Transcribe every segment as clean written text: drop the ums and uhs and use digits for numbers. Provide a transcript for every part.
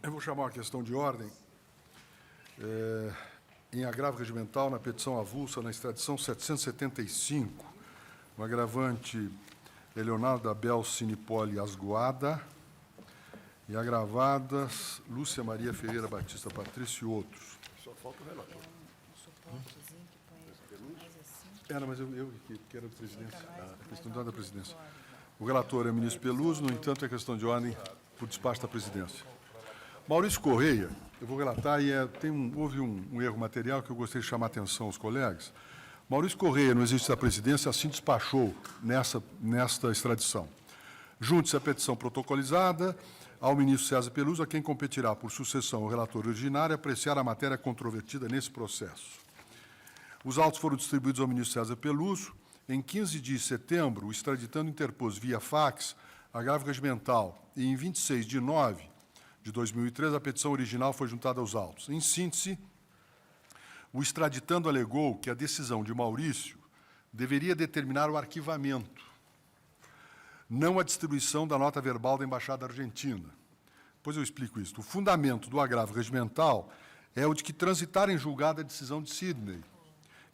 Eu vou chamar uma questão de ordem. Em agravo regimental, na petição avulsa, na extradição 775, o agravante é Leonardo Abel Sinipoli Asgoada e agravadas Lúcia Maria Ferreira Batista Patrício e outros. Só falta o relator. Não, mas eu que era da presidência. A questão da presidência. O relator é o ministro Peluso, no entanto, é questão de ordem por despacho da presidência. Maurício Correia, eu vou relatar, e houve um erro material que eu gostaria de chamar a atenção aos colegas. Maurício Correia, no exercício da presidência, assim despachou nesta extradição. Junte-se a petição protocolizada ao ministro César Peluso, a quem competirá por sucessão o relator originário apreciar a matéria controvertida nesse processo. Os autos foram distribuídos ao ministro César Peluso. Em 15 de setembro, o extraditando interpôs via fax agravo regimental e em 26 de nove de 2003, a petição original foi juntada aos autos. Em síntese, o extraditando alegou que a decisão de Maurício deveria determinar o arquivamento, não a distribuição da nota verbal da Embaixada Argentina. Depois eu explico isso. O fundamento do agravo regimental é o de que transitar em julgado a decisão de Sidney,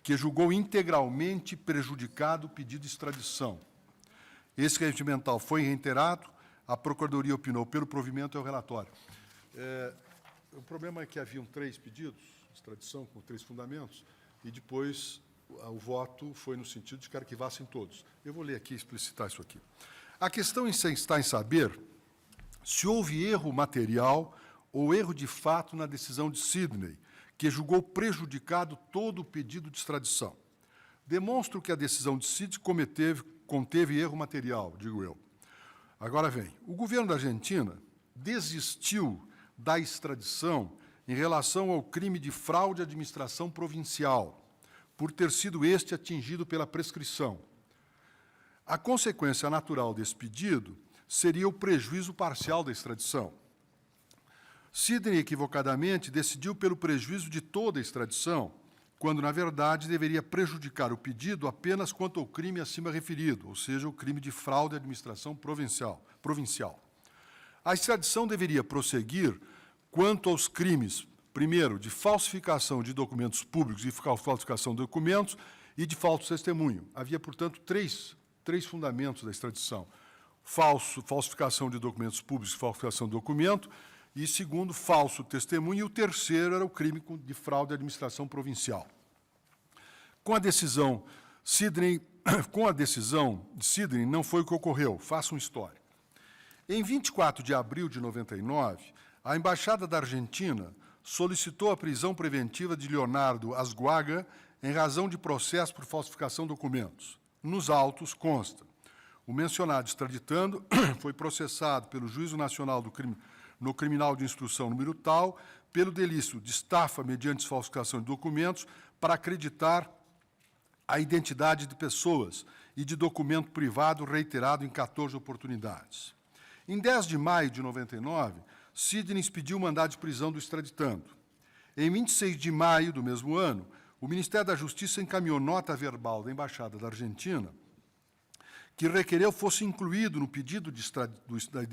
que julgou integralmente prejudicado o pedido de extradição. Esse regimental foi reiterado, a Procuradoria opinou pelo provimento e o relatório. O problema é que haviam 3 pedidos de extradição com 3 fundamentos e depois o voto foi no sentido de que arquivassem todos. Eu vou ler aqui e explicitar isso aqui. A questão está em saber se houve erro material ou erro de fato na decisão de Sidney, que julgou prejudicado todo o pedido de extradição. Demonstro que a decisão de Sidney conteve erro material, digo eu. Agora vem, o governo da Argentina desistiu da extradição em relação ao crime de fraude à administração provincial, por ter sido este atingido pela prescrição. A consequência natural desse pedido seria o prejuízo parcial da extradição. Sidney, equivocadamente, decidiu pelo prejuízo de toda a extradição, quando, na verdade, deveria prejudicar o pedido apenas quanto ao crime acima referido, ou seja, o crime de fraude à administração provincial. A extradição deveria prosseguir quanto aos crimes, primeiro, de falsificação de documentos públicos e falsificação de documentos e de falso testemunho. Havia, portanto, três fundamentos da extradição. Falsificação de documentos públicos e falsificação de documento, e, segundo, falso testemunho, e o terceiro era o crime de fraude à administração provincial. Com a decisão de Sidney, não foi o que ocorreu. Faço uma história. Em 24 de abril de 99, a Embaixada da Argentina solicitou a prisão preventiva de Leonardo Asgoada em razão de processo por falsificação de documentos. Nos autos consta: o mencionado extraditando foi processado pelo Juízo Nacional do Crime no Criminal de Instrução número tal, pelo delito de estafa mediante falsificação de documentos para acreditar a identidade de pessoas e de documento privado reiterado em 14 oportunidades. Em 10 de maio de 99, Sidney expediu o mandado de prisão do extraditando. Em 26 de maio do mesmo ano, o Ministério da Justiça encaminhou nota verbal da Embaixada da Argentina que requereu fosse incluído no pedido de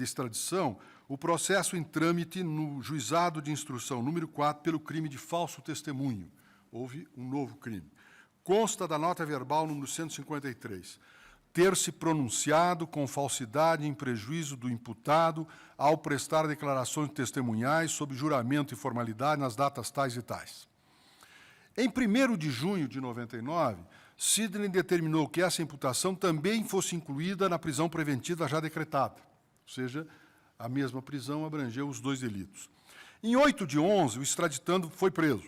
extradição o processo em trâmite no Juizado de Instrução número 4 pelo crime de falso testemunho. Houve um novo crime. Consta da nota verbal número 153, ter-se pronunciado com falsidade em prejuízo do imputado ao prestar declarações testemunhais sob juramento e formalidade nas datas tais e tais. Em 1º de junho de 99, Sidney determinou que essa imputação também fosse incluída na prisão preventiva já decretada, ou seja, a mesma prisão abrangeu os 2 delitos. Em 8 de 11, o extraditando foi preso.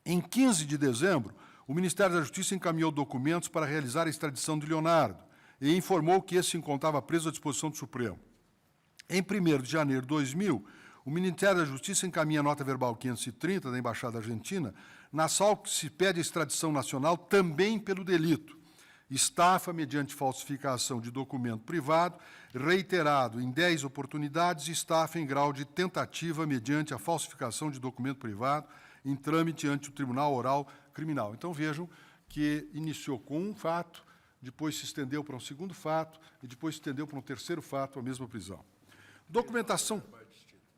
Em 15 de dezembro, o Ministério da Justiça encaminhou documentos para realizar a extradição de Leonardo e informou que esse se encontrava preso à disposição do Supremo. Em 1º de janeiro de 2000, o Ministério da Justiça encaminha a nota verbal 530 da Embaixada Argentina, na qual se pede a extradição nacional também pelo delito estafa mediante falsificação de documento privado, reiterado em 10 oportunidades, e estafa em grau de tentativa mediante a falsificação de documento privado em trâmite ante o Tribunal Oral Criminal. Então, vejam que iniciou com um fato, depois se estendeu para um segundo fato e depois se estendeu para um terceiro fato, a mesma prisão. Documentação...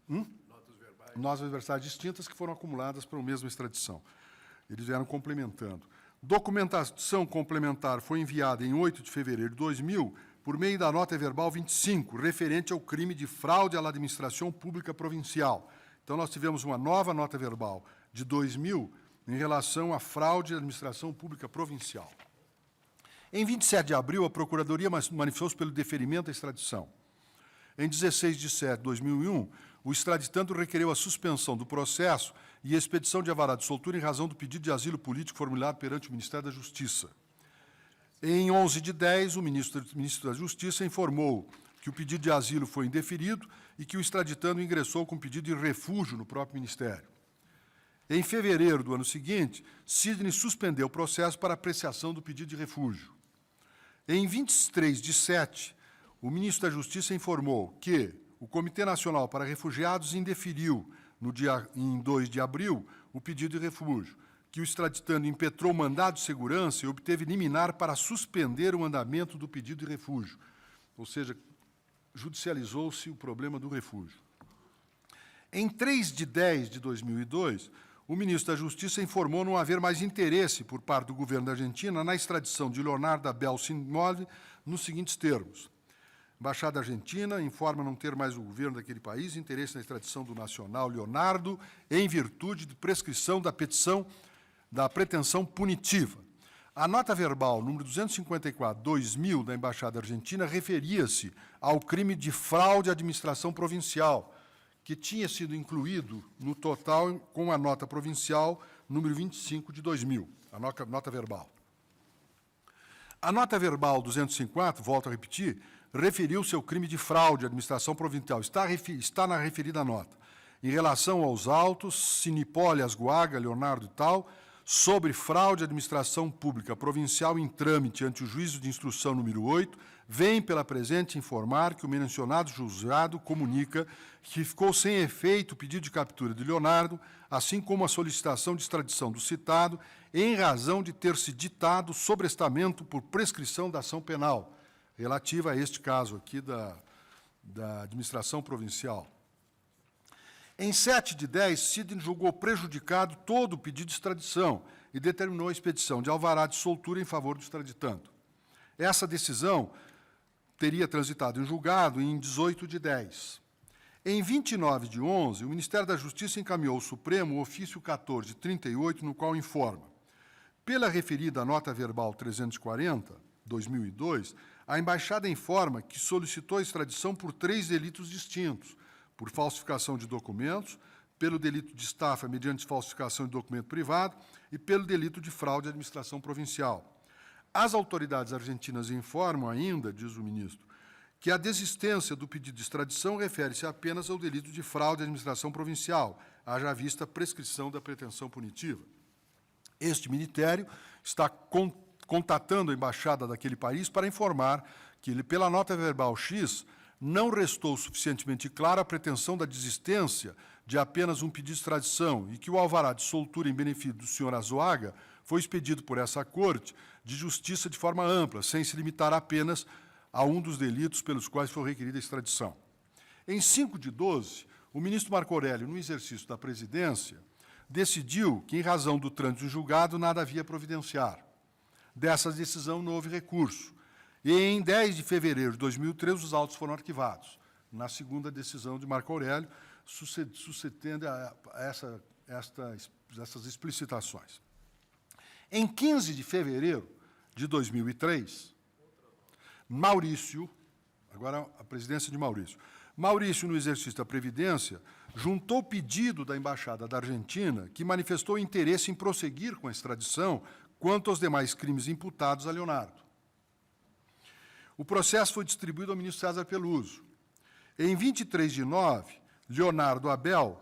Notas novas adversidades distintas que foram acumuladas para a mesma extradição. Eles vieram complementando. Documentação complementar foi enviada em 8 de fevereiro de 2000, por meio da nota verbal 25, referente ao crime de fraude à administração pública provincial. Então, nós tivemos uma nova nota verbal de 2000 em relação à fraude à administração pública provincial. Em 27 de abril, a Procuradoria manifestou-se pelo deferimento da extradição. Em 16 de setembro de 2001, o extraditando requereu a suspensão do processo e a expedição de alvará de soltura em razão do pedido de asilo político formulado perante o Ministério da Justiça. Em 11 de 10, o ministro da Justiça informou que o pedido de asilo foi indeferido e que o extraditando ingressou com pedido de refúgio no próprio Ministério. Em fevereiro do ano seguinte, Sidney suspendeu o processo para apreciação do pedido de refúgio. Em 23 de 7, o ministro da Justiça informou que o Comitê Nacional para Refugiados indeferiu, em 2 de abril, o pedido de refúgio, que o extraditando impetrou mandado de segurança e obteve liminar para suspender o andamento do pedido de refúgio. Ou seja, judicializou-se o problema do refúgio. Em 3 de 10 de 2002, o ministro da Justiça informou não haver mais interesse por parte do governo da Argentina na extradição de Leonardo Abel Simões nos seguintes termos. A Embaixada Argentina informa não ter mais o governo daquele país interesse na extradição do nacional Leonardo em virtude de prescrição da petição da pretensão punitiva. A nota verbal número 254/2000 da Embaixada Argentina referia-se ao crime de fraude à administração provincial, que tinha sido incluído no total com a nota provincial número 25 de 2000, a nota verbal. A nota verbal 204, volto a repetir, referiu-se ao crime de fraude à administração provincial. Está na referida nota. Em relação aos autos, Sinipoli, Asguaga, Leonardo e tal, sobre fraude à administração pública provincial em trâmite ante o juízo de instrução número 8, vem pela presente informar que o mencionado juizado comunica que ficou sem efeito o pedido de captura de Leonardo, assim como a solicitação de extradição do citado, em razão de ter se ditado sobrestamento por prescrição da ação penal, relativa a este caso aqui da administração provincial. Em 7 de 10, Sidney julgou prejudicado todo o pedido de extradição e determinou a expedição de alvará de soltura em favor do extraditando. Essa decisão teria transitado em julgado em 18 de 10. Em 29 de 11, o Ministério da Justiça encaminhou ao Supremo o ofício 1438, no qual informa: pela referida nota verbal 340/2002, a Embaixada informa que solicitou a extradição por 3 delitos distintos: por falsificação de documentos, pelo delito de estafa mediante falsificação de documento privado e pelo delito de fraude à administração provincial. As autoridades argentinas informam ainda, diz o ministro, que a desistência do pedido de extradição refere-se apenas ao delito de fraude à administração provincial, haja vista a prescrição da pretensão punitiva. Este ministério está contatando a embaixada daquele país para informar que, pela nota verbal X, não restou suficientemente clara a pretensão da desistência de apenas um pedido de extradição e que o alvará de soltura em benefício do senhor Azuaga foi expedido por essa Corte de Justiça de forma ampla, sem se limitar apenas a um dos delitos pelos quais foi requerida a extradição. Em 5 de 12, o ministro Marco Aurélio, no exercício da presidência, decidiu que, em razão do trânsito em julgado, nada havia a providenciar. Dessa decisão não houve recurso. E, em 10 de fevereiro de 2013, os autos foram arquivados, na segunda decisão de Marco Aurélio, sucedendo a essas explicitações. Em 15 de fevereiro de 2003, Maurício, agora a presidência de Maurício, no exercício da Previdência, juntou o pedido da Embaixada da Argentina, que manifestou interesse em prosseguir com a extradição quanto aos demais crimes imputados a Leonardo. O processo foi distribuído ao ministro César Peluso. Em 23 de 9, Leonardo Abel,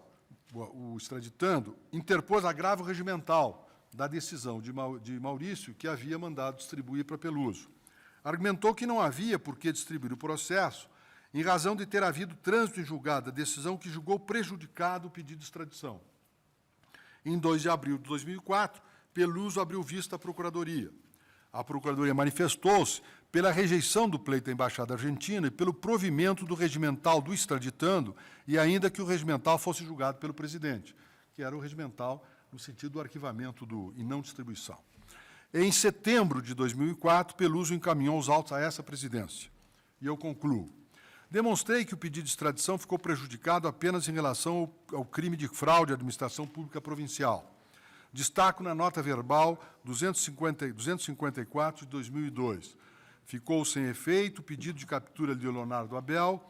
o extraditando, interpôs agravo regimental da decisão de Maurício, que havia mandado distribuir para Peluso. Argumentou que não havia por que distribuir o processo, em razão de ter havido trânsito em julgado da decisão que julgou prejudicado o pedido de extradição. Em 2 de abril de 2004, Peluso abriu vista à Procuradoria. A Procuradoria manifestou-se pela rejeição do pleito da Embaixada Argentina e pelo provimento do regimental do extraditando, e ainda que o regimental fosse julgado pelo presidente, que era o regimental no sentido do arquivamento e não distribuição. Em setembro de 2004, Peluso encaminhou os autos a essa presidência. E eu concluo. Demonstrei que o pedido de extradição ficou prejudicado apenas em relação ao crime de fraude à administração pública provincial. Destaco na nota verbal 254 de 2002. Ficou sem efeito o pedido de captura de Leonardo Abel,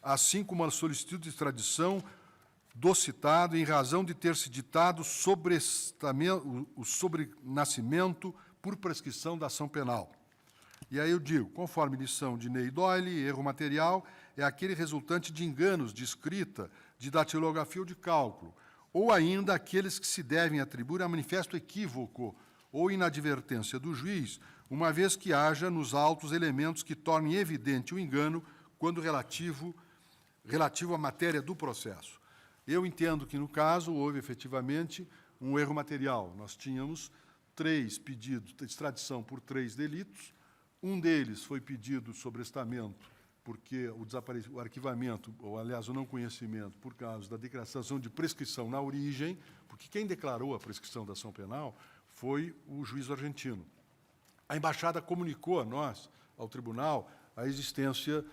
assim como a solicitude de extradição do citado em razão de ter se ditado o sobrenascimento por prescrição da ação penal. E aí eu digo, conforme lição de Ney Doyle, erro material é aquele resultante de enganos de escrita, de datilografia ou de cálculo, ou ainda aqueles que se devem atribuir a manifesto equívoco ou inadvertência do juiz, uma vez que haja nos autos elementos que tornem evidente o engano quando relativo à matéria do processo. Eu entendo que, no caso, houve efetivamente um erro material. Nós tínhamos 3 pedidos de extradição por 3 delitos. Um deles foi pedido sobrestamento, porque o arquivamento, ou, aliás, o não conhecimento, por causa da declaração de prescrição na origem, porque quem declarou a prescrição da ação penal foi o juiz argentino. A embaixada comunicou a nós, ao tribunal, a existência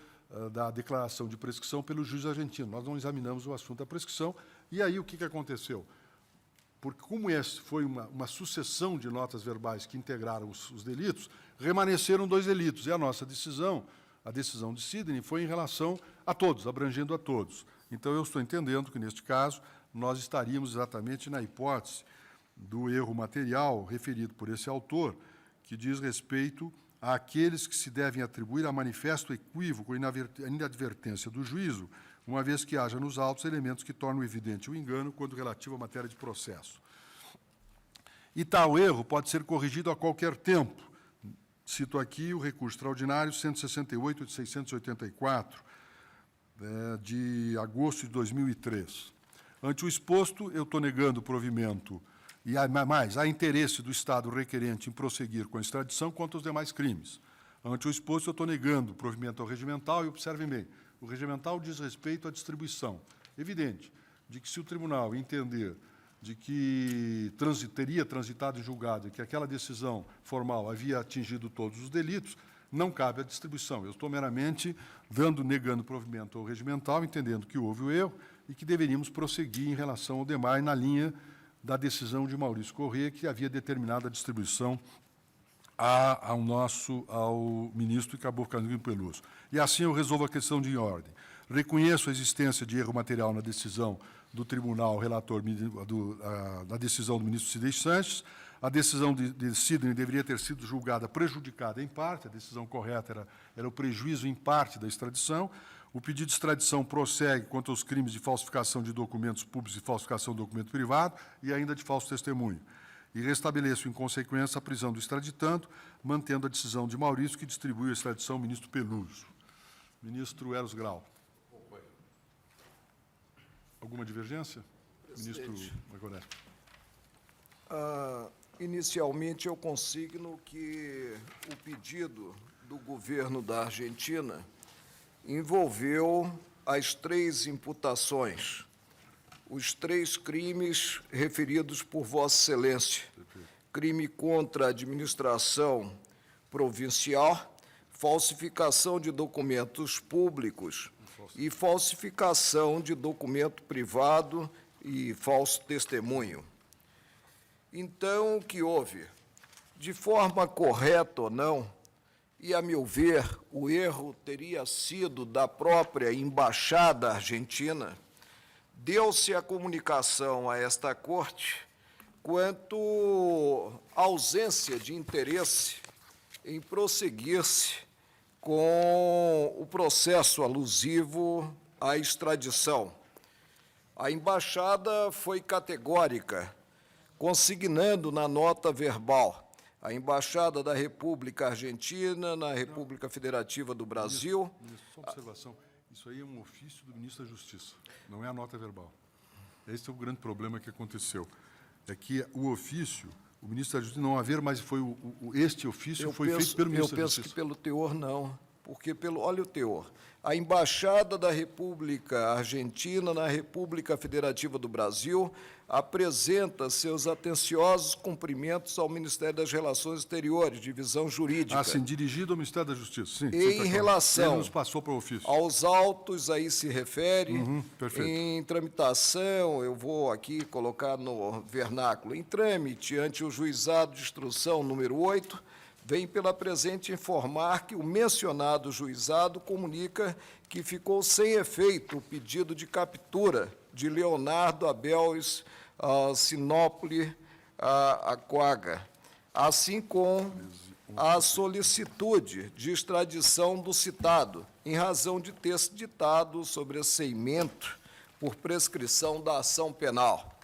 da declaração de prescrição pelo juiz argentino. Nós não examinamos o assunto da prescrição. E aí o que aconteceu? Porque, como esse foi uma sucessão de notas verbais que integraram os delitos, remanesceram 2 delitos. E a nossa decisão, a decisão de Sidney, foi em relação a todos, abrangendo a todos. Então, eu estou entendendo que, neste caso, nós estaríamos exatamente na hipótese do erro material referido por esse autor, que diz respeito àqueles que se devem atribuir a manifesto equívoco e inadvertência do juízo, uma vez que haja nos autos elementos que tornam evidente o engano quando relativo à matéria de processo. E tal erro pode ser corrigido a qualquer tempo. Cito aqui o recurso extraordinário 168 de 684, de agosto de 2003. Ante o exposto, eu estou negando o provimento, e mais, há interesse do Estado requerente em prosseguir com a extradição quanto aos demais crimes. Ante o exposto, eu estou negando o provimento ao regimental, e observem bem, o regimental diz respeito à distribuição. Evidente, de que se o tribunal entender de que teria transitado em julgado e que aquela decisão formal havia atingido todos os delitos, não cabe a distribuição. Eu estou meramente negando o provimento ao regimental, entendendo que houve o erro e que deveríamos prosseguir em relação ao demais na linha da decisão de Maurício Corrêa, que havia determinado a distribuição ao ministro Cabo Carneiro Peluso. E assim eu resolvo a questão de ordem. Reconheço a existência de erro material na decisão do tribunal relator da decisão do ministro Sidney Sanches. A decisão de Sidney deveria ter sido julgada prejudicada em parte, a decisão correta era o prejuízo em parte da extradição. O pedido de extradição prossegue quanto aos crimes de falsificação de documentos públicos e falsificação de documento privado e ainda de falso testemunho. E restabeleço, em consequência, a prisão do extraditando, mantendo a decisão de Maurício, que distribuiu a extradição ao ministro Peluso. Ministro Eros Grau. Alguma divergência? Ministro Magoré. Inicialmente, eu consigno que o pedido do governo da Argentina envolveu as 3 imputações, os 3 crimes referidos por Vossa Excelência: crime contra a administração provincial, falsificação de documentos públicos e falsificação de documento privado e falso testemunho. Então, o que houve? De forma correta ou não, e, a meu ver, o erro teria sido da própria Embaixada Argentina, deu-se a comunicação a esta Corte quanto à ausência de interesse em prosseguir-se com o processo alusivo à extradição. A Embaixada foi categórica, consignando na nota verbal a Embaixada da República Argentina na República Federativa do Brasil. Ministro, só uma observação. Isso aí é um ofício do ministro da Justiça, não é a nota verbal. Esse é o grande problema que aconteceu. É que o ofício o ministro da Justiça não haver, mas foi este ofício foi feito pelo ministro da Eu penso Justiça. que pelo teor não, porque olha o teor. A Embaixada da República Argentina na República Federativa do Brasil apresenta seus atenciosos cumprimentos ao Ministério das Relações Exteriores, Divisão Jurídica. Ah, sim, dirigido ao Ministério da Justiça, sim. Em relação Ele nos passou para o ofício. aos autos, aí se refere, perfeito. em tramitação, eu vou aqui colocar no vernáculo, em trâmite ante o Juizado de Instrução número 8, vem pela presente informar que o mencionado juizado comunica que ficou sem efeito o pedido de captura de Leonardo Abel Sinopoli Aquaga, assim como a solicitude de extradição do citado, em razão de ter se ditado sobresseimento por prescrição da ação penal.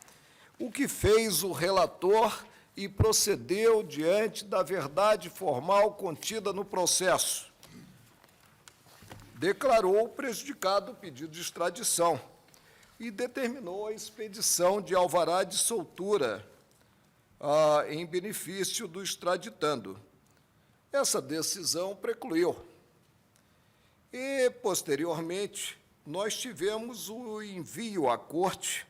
O que fez o relator e procedeu diante da verdade formal contida no processo. Declarou prejudicado o pedido de extradição e determinou a expedição de alvará de soltura em benefício do extraditando. Essa decisão precluiu. E, posteriormente, nós tivemos o envio à Corte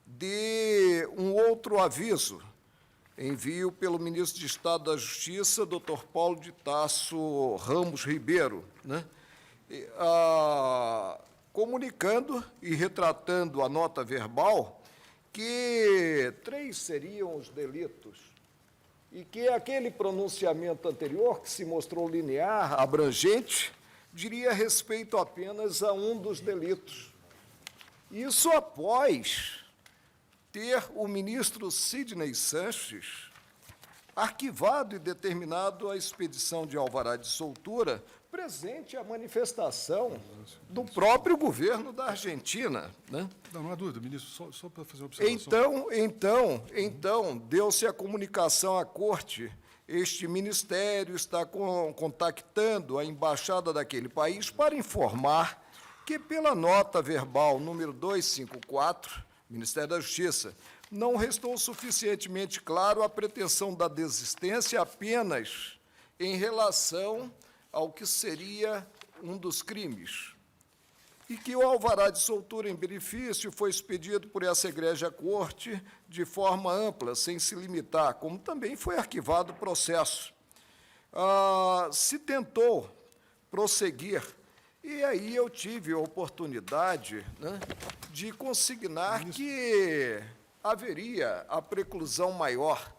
de um outro aviso, envio pelo ministro de Estado da Justiça, Dr. Paulo de Tarso Ramos Ribeiro, né? Comunicando e retratando a nota verbal que 3 seriam os delitos e que aquele pronunciamento anterior, que se mostrou linear, abrangente, diria respeito apenas a um dos delitos. Isso após ter o ministro Sidney Sanches arquivado e determinado a expedição de alvará de soltura, presente a manifestação do próprio governo da Argentina, né? Não há dúvida, ministro, só para fazer uma observação. Então, deu-se a comunicação à Corte. Este ministério está contactando a embaixada daquele país para informar que, pela nota verbal número 254, Ministério da Justiça, não restou suficientemente claro a pretensão da desistência apenas em relação ao que seria um dos crimes, e que o alvará de soltura em benefício foi expedido por essa egrégia Corte de forma ampla, sem se limitar, como também foi arquivado o processo. Se tentou prosseguir, e aí eu tive a oportunidade, né, de consignar que haveria a preclusão maior.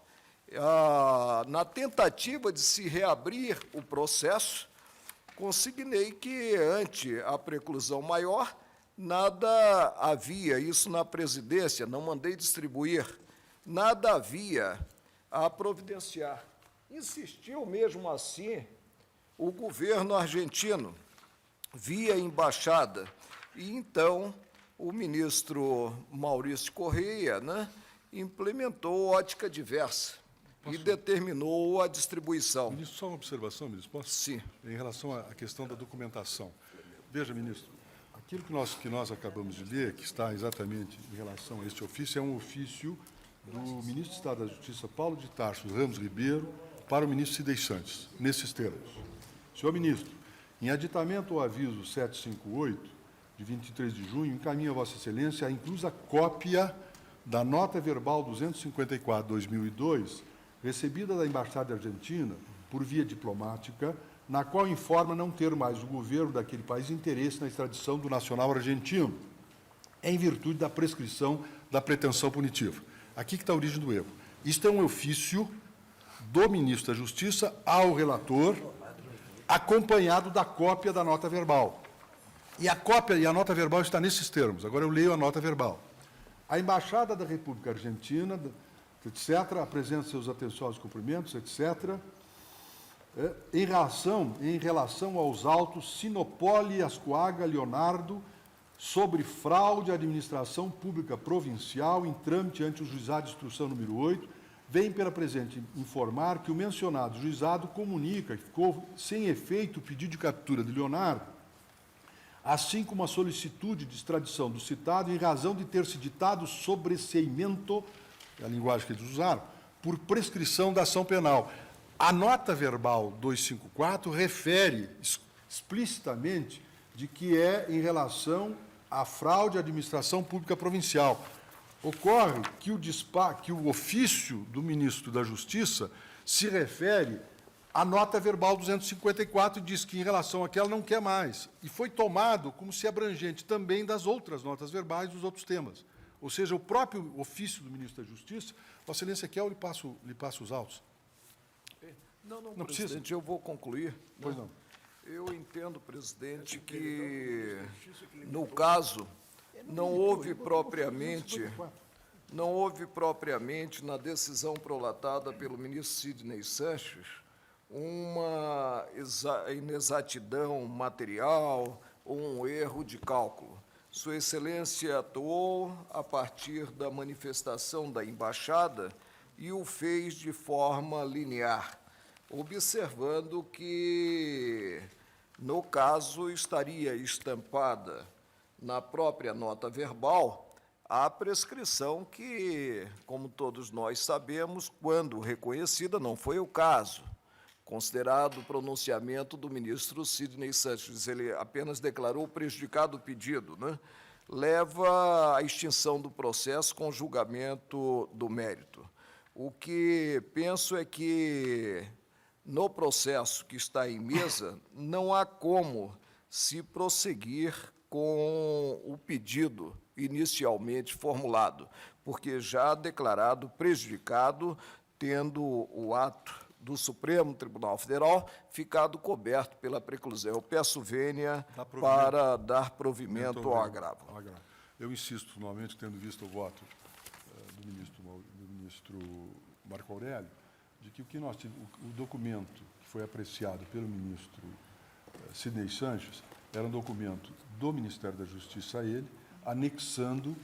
Na tentativa de se reabrir o processo, consignei que, ante a preclusão maior, nada havia, isso na presidência, não mandei distribuir, nada havia a providenciar. Insistiu mesmo assim o governo argentino, via embaixada, e então o ministro Maurício Correia, né, implementou ótica diversa e determinou a distribuição. Ministro, só uma observação, ministro, posso? Sim. Em relação à questão da documentação. Veja, ministro, aquilo que nós acabamos de ler, que está exatamente em relação a este ofício, é um ofício do ministro de Estado da Justiça, Paulo de Tarso Ramos Ribeiro, para o ministro Sidney Sanches, nesses termos. Senhor ministro, em aditamento ao aviso 758, de 23 de junho, encaminha a Vossa Excelência a inclusa cópia da nota verbal 254/2002, recebida da Embaixada Argentina por via diplomática, na qual informa não ter mais o governo daquele país interesse na extradição do nacional argentino, em virtude da prescrição da pretensão punitiva. Aqui que está a origem do erro. Isto é um ofício do ministro da Justiça ao relator, acompanhado da cópia da nota verbal. E a cópia e a nota verbal está nesses termos. Agora eu leio a nota verbal. A Embaixada da República Argentina, etc., apresenta seus atenciosos cumprimentos, etc., em relação aos autos Sinopoli Aquaga Leonardo sobre fraude à administração pública provincial em trâmite ante o Juizado de Instrução número 8, vem pela presente informar que o mencionado juizado comunica que ficou sem efeito o pedido de captura de Leonardo, assim como a solicitude de extradição do citado em razão de ter se ditado sobresseimento, é a linguagem que eles usaram, por prescrição da ação penal. A nota verbal 254 refere explicitamente de que é em relação à fraude à administração pública provincial. Ocorre que o ofício do ministro da Justiça se refere à nota verbal 254 e diz que, em relação àquela, não quer mais. E foi tomado como se abrangente também das outras notas verbais dos outros temas. Ou seja, o próprio ofício do ministro da Justiça, Vossa Excelência quer, eu lhe passo os autos. Não, presidente, eu vou concluir. Pois não. Eu entendo, presidente, que, no caso, não houve propriamente na decisão prolatada pelo ministro Sidney Sanches uma inexatidão material ou um erro de cálculo. Sua Excelência atuou a partir da manifestação da embaixada e o fez de forma linear, observando que, no caso, estaria estampada na própria nota verbal a prescrição que, como todos nós sabemos, quando reconhecida, não foi o caso. Considerado o pronunciamento do ministro Sidney Sanches, ele apenas declarou prejudicado o pedido, né? Leva à extinção do processo com julgamento do mérito. O que penso é que, no processo que está em mesa, não há como se prosseguir com o pedido inicialmente formulado, porque já declarado prejudicado, tendo o ato do Supremo Tribunal Federal ficado coberto pela preclusão. Eu peço vênia para dar provimento ao agravo. Eu insisto, novamente, tendo visto o voto do ministro Marco Aurélio, de que o documento que foi apreciado pelo ministro Sidney Sanches era um documento do Ministério da Justiça a ele, anexando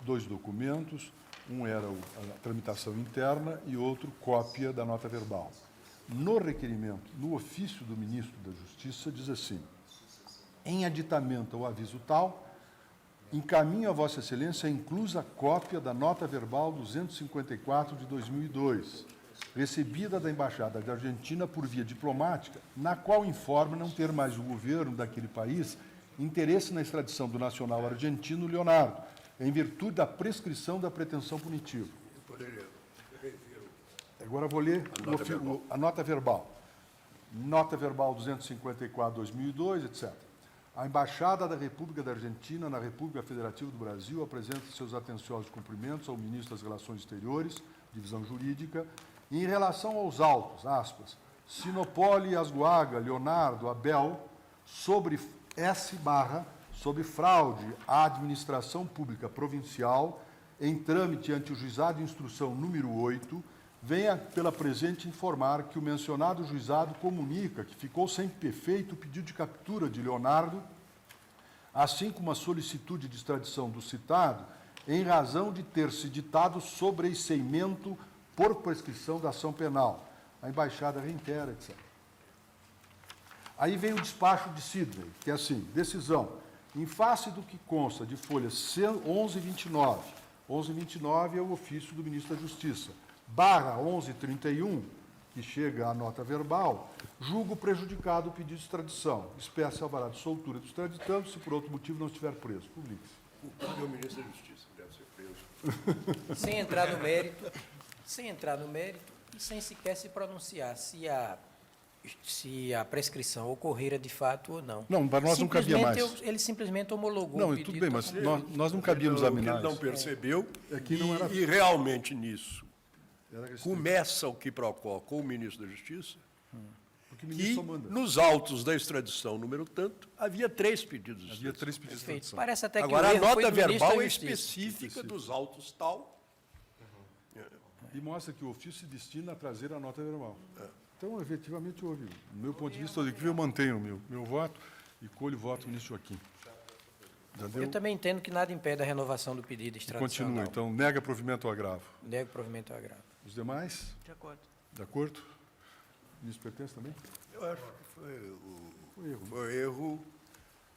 dois documentos. Um era a tramitação interna e outro cópia da nota verbal. No requerimento, no ofício do ministro da Justiça, diz assim: em aditamento ao aviso tal, encaminho a Vossa Excelência a inclusa cópia da nota verbal 254 de 2002, recebida da Embaixada da Argentina por via diplomática, na qual informa não ter mais o governo daquele país interesse na extradição do nacional argentino Leonardo, em virtude da prescrição da pretensão punitiva. Agora vou ler a nota verbal. Nota verbal 254/2002, etc. A Embaixada da República da Argentina na República Federativa do Brasil apresenta seus atenciosos cumprimentos ao Ministro das Relações Exteriores, Divisão Jurídica, em relação aos autos, aspas, Sinopoli, Asguaga, Leonardo, Abel, sobre sobre fraude à administração pública provincial, em trâmite ante o Juizado de Instrução número 8, venha pela presente informar que o mencionado juizado comunica que ficou sem efeito o pedido de captura de Leonardo, assim como a solicitude de extradição do citado, em razão de ter se ditado sobreseimento por prescrição da ação penal. A embaixada reitera, etc. Aí vem o despacho de Sidney, que é assim, decisão. Em face do que consta de folha 1129, 1129 é o ofício do ministro da Justiça, / 1131, que chega à nota verbal, julgo prejudicado o pedido de extradição, espécie alvará de soltura do extraditando, se por outro motivo não estiver preso. Publique-se. O culpado é o ministro da Justiça, deve ser preso. Sem entrar no mérito e sem sequer se pronunciar se a prescrição ocorrera de fato ou não. Não, para nós não cabia mais. Ele simplesmente homologou não, o pedido. Tudo bem, mas nós não cabíamos examinar ele não percebeu, e realmente nisso começa o quiprocó com o ministro da Justiça, que nos autos da extradição número tanto, havia 3 pedidos de extradição. Havia 3 pedidos de extradição. Parece até que agora, o a erro foi nota do ministro verbal da é Justiça. específica dos autos tal. E mostra que o ofício se destina a trazer a nota verbal. Então, efetivamente, houve. Do meu ponto de vista, eu mantenho o meu voto e colho o voto do ministro Joaquim. Eu também entendo que nada impede a renovação do pedido de extradição. Continua. Então, nega provimento ao agravo. Nega provimento ao agravo. Os demais? De acordo. De acordo? O ministro pertence também? Eu acho que foi erro,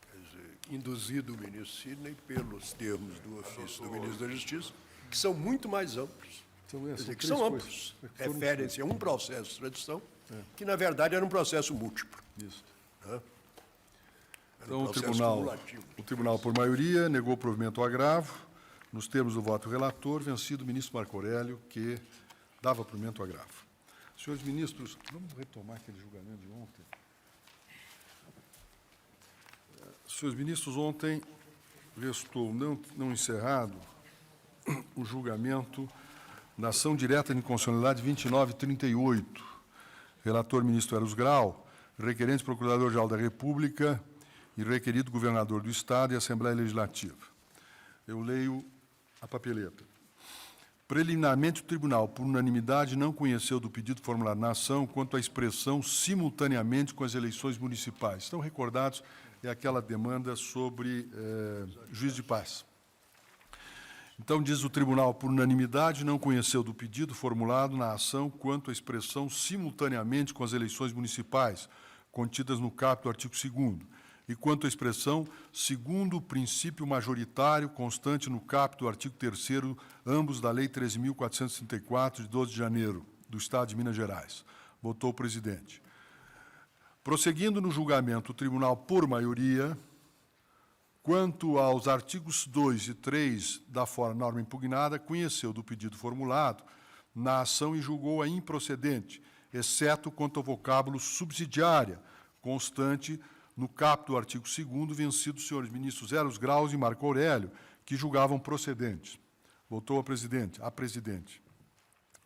quer dizer, induzido o ministro Sidney pelos termos do ofício do ministro da Justiça que são muito mais amplos. Quer dizer, que são amplos. Referem-se a um processo de extradição que, na verdade, era um processo múltiplo. Isso. Né? Era Então, um processo cumulativo. o tribunal, por maioria, negou provimento ao agravo, nos termos do voto do relator, vencido o ministro Marco Aurélio, que dava provimento ao agravo. Senhores ministros, vamos retomar aquele julgamento de ontem. Senhores ministros, ontem restou não encerrado o julgamento da ação direta de inconstitucionalidade 2938. Relator ministro Eros Grau, requerente procurador-geral da República e requerido governador do Estado e Assembleia Legislativa. Eu leio a papeleta. Preliminarmente, o tribunal, por unanimidade, não conheceu do pedido formulado na ação quanto à expressão simultaneamente com as eleições municipais. Estão recordados, é aquela demanda sobre juiz de paz. Então, diz o tribunal, por unanimidade, não conheceu do pedido formulado na ação quanto à expressão simultaneamente com as eleições municipais, contidas no caput do artigo 2º, e quanto à expressão segundo o princípio majoritário constante no caput do artigo 3º, ambos da Lei 13.434, de 12 de janeiro, do Estado de Minas Gerais. Votou o presidente. Prosseguindo no julgamento, o tribunal, por maioria, quanto aos artigos 2 e 3 da norma impugnada, conheceu do pedido formulado na ação e julgou-a improcedente, exceto quanto ao vocábulo subsidiária, constante no caput do artigo 2º, vencidos os senhores ministros Eros Grau e Marco Aurélio, que julgavam procedentes. Votou a presidente.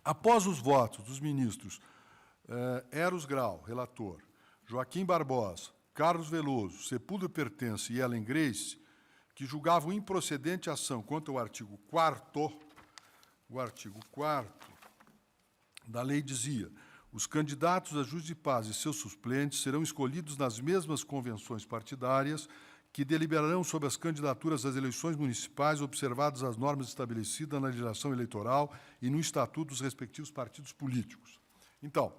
Após os votos dos ministros Eros Grau, relator, Joaquim Barbosa, Carlos Veloso, Sepúlveda Pertence e Ellen Grace, que julgavam improcedente a ação quanto ao artigo 4º, o artigo 4º da lei dizia: os candidatos a juiz de paz e seus suplentes serão escolhidos nas mesmas convenções partidárias que deliberarão sobre as candidaturas às eleições municipais, observadas as normas estabelecidas na legislação eleitoral e no estatuto dos respectivos partidos políticos. Então,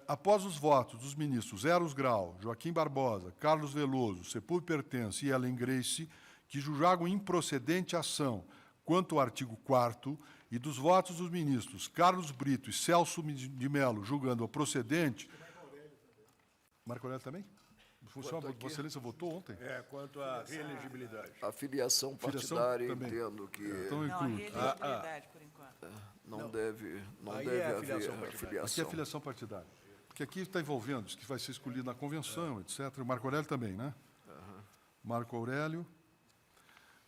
após os votos dos ministros Eros Grau, Joaquim Barbosa, Carlos Veloso, Sepúlveda Pertence e Ellen Grace, que julgavam improcedente a ação quanto ao artigo 4º, e dos votos dos ministros Carlos Brito e Celso de Mello, julgando-a procedente... Marco Aurélio também? Vossa Excelência votou ontem? Quanto à reelegibilidade. A filiação partidária, também. entendo que Então, Não, a incluo. reelegibilidade, por enquanto. não deve é a haver filiação a partidária. filiação. Aqui é filiação partidária. Porque aqui está envolvendo, diz que vai ser escolhido na convenção, etc. O Marco Aurélio também, né? Marco Aurélio.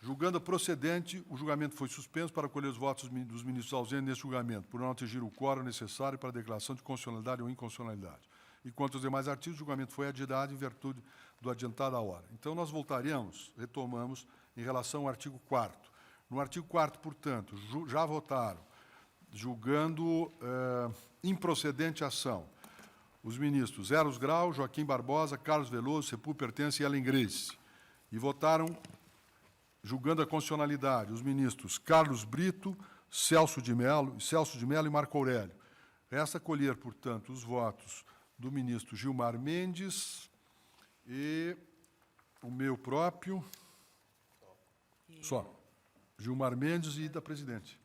Julgando procedente, o julgamento foi suspenso para colher os votos dos ministros ausentes nesse julgamento, por não atingir o quórum necessário para a declaração de constitucionalidade ou inconstitucionalidade. E quanto aos demais artigos, o julgamento foi adiado em virtude do adiantado à hora. Então, nós voltaremos, retomamos, em relação ao artigo 4º. No artigo 4º, portanto, já votaram, julgando improcedente a ação, os ministros Eros Grau, Joaquim Barbosa, Carlos Veloso, Sepúlveda Pertence e Ellen Grace. E votaram, julgando a constitucionalidade, os ministros Carlos Brito, Celso de Mello e Marco Aurélio. Resta colher, portanto, os votos do ministro Gilmar Mendes e o meu próprio, só, Gilmar Mendes e da presidente.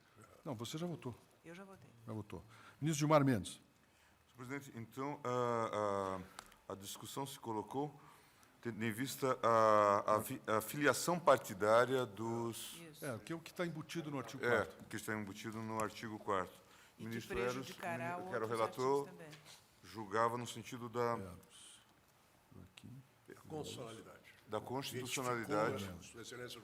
Não, você já votou. Eu já votei. Já votou. Ministro Gilmar Mendes. Senhor presidente, então, a discussão se colocou tendo em vista a filiação partidária dos... Isso. O que está embutido no artigo 4º. que está embutido no artigo 4º. E que prejudicará que era o outros relator, artigos também. julgava no sentido da Constitucionalidade. da constitucionalidade. Sua Excelência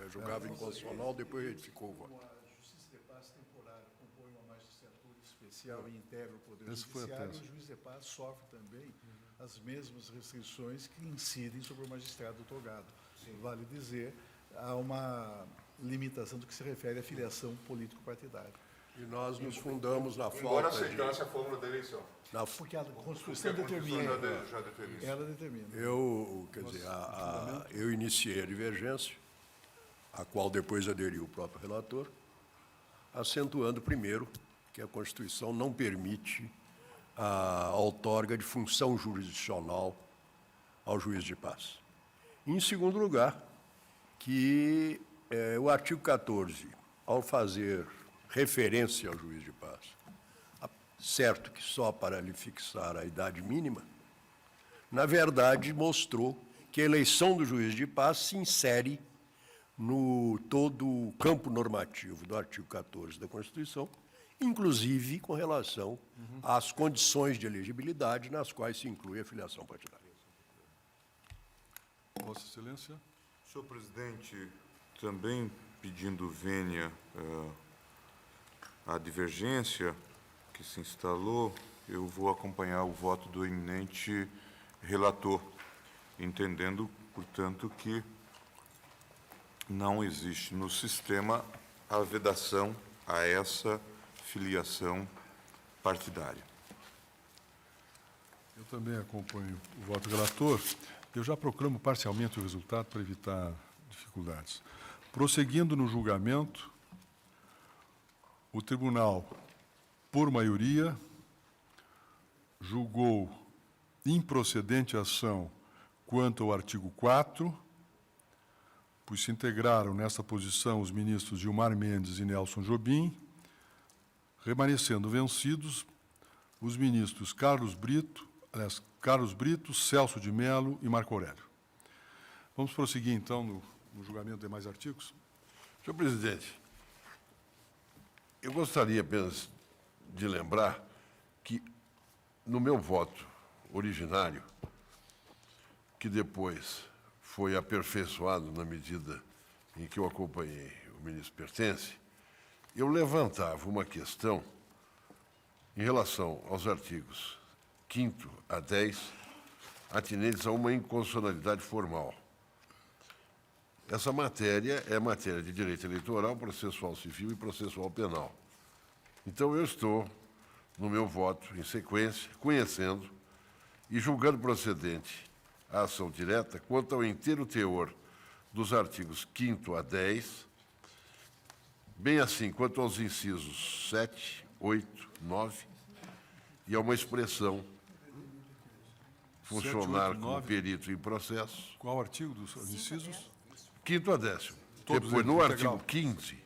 julgava inconstitucional, depois retificou o voto. A Justiça de Paz temporária compõe uma magistratura especial e integra o Poder Esse foi a Judiciário, e tese. o juiz de paz sofre também as mesmas restrições que incidem sobre o magistrado togado. Vale dizer, há uma limitação do que se refere à filiação político-partidária. E nós nos fundamos na Embora falta aceitasse a fórmula da eleição. Porque a Constituição Porque a determina. Constituição já determina. Ela determina. Eu iniciei a divergência, a qual depois aderiu o próprio relator, acentuando primeiro que a Constituição não permite a outorga de função jurisdicional ao juiz de paz. Em segundo lugar, que o artigo 14, ao fazer referência ao juiz de paz, certo que só para lhe fixar a idade mínima, na verdade mostrou que a eleição do juiz de paz se insere no todo o campo normativo do artigo 14 da Constituição, inclusive com relação às condições de elegibilidade nas quais se inclui a filiação partidária. Vossa Excelência. Senhor presidente, também pedindo vênia à divergência que se instalou, eu vou acompanhar o voto do eminente relator, entendendo, portanto, que não existe no sistema a vedação a essa filiação partidária. Eu também acompanho o voto do relator. Eu já proclamo parcialmente o resultado para evitar dificuldades. Prosseguindo no julgamento, o tribunal, por maioria, julgou improcedente a ação quanto ao artigo 4, pois se integraram nessa posição os ministros Gilmar Mendes e Nelson Jobim, remanescendo vencidos os ministros Carlos Brito, Celso de Mello e Marco Aurélio. Vamos prosseguir, então, no julgamento de demais artigos? Senhor presidente, eu gostaria apenas de lembrar que, no meu voto originário, que depois foi aperfeiçoado na medida em que eu acompanhei o ministro Pertence, eu levantava uma questão em relação aos artigos 5º a 10, atinentes a uma inconstitucionalidade formal. Essa matéria é matéria de direito eleitoral, processual civil e processual penal. Então, eu estou, no meu voto, em sequência, conhecendo e julgando procedente a ação direta quanto ao inteiro teor dos artigos 5º a 10, bem assim quanto aos incisos 7, 8, 9, e a uma expressão funcionar 7, 8, como 9. perito em processo, Qual artigo dos incisos? 5º a 10º. Todos Depois, no eles, artigo integral. 15,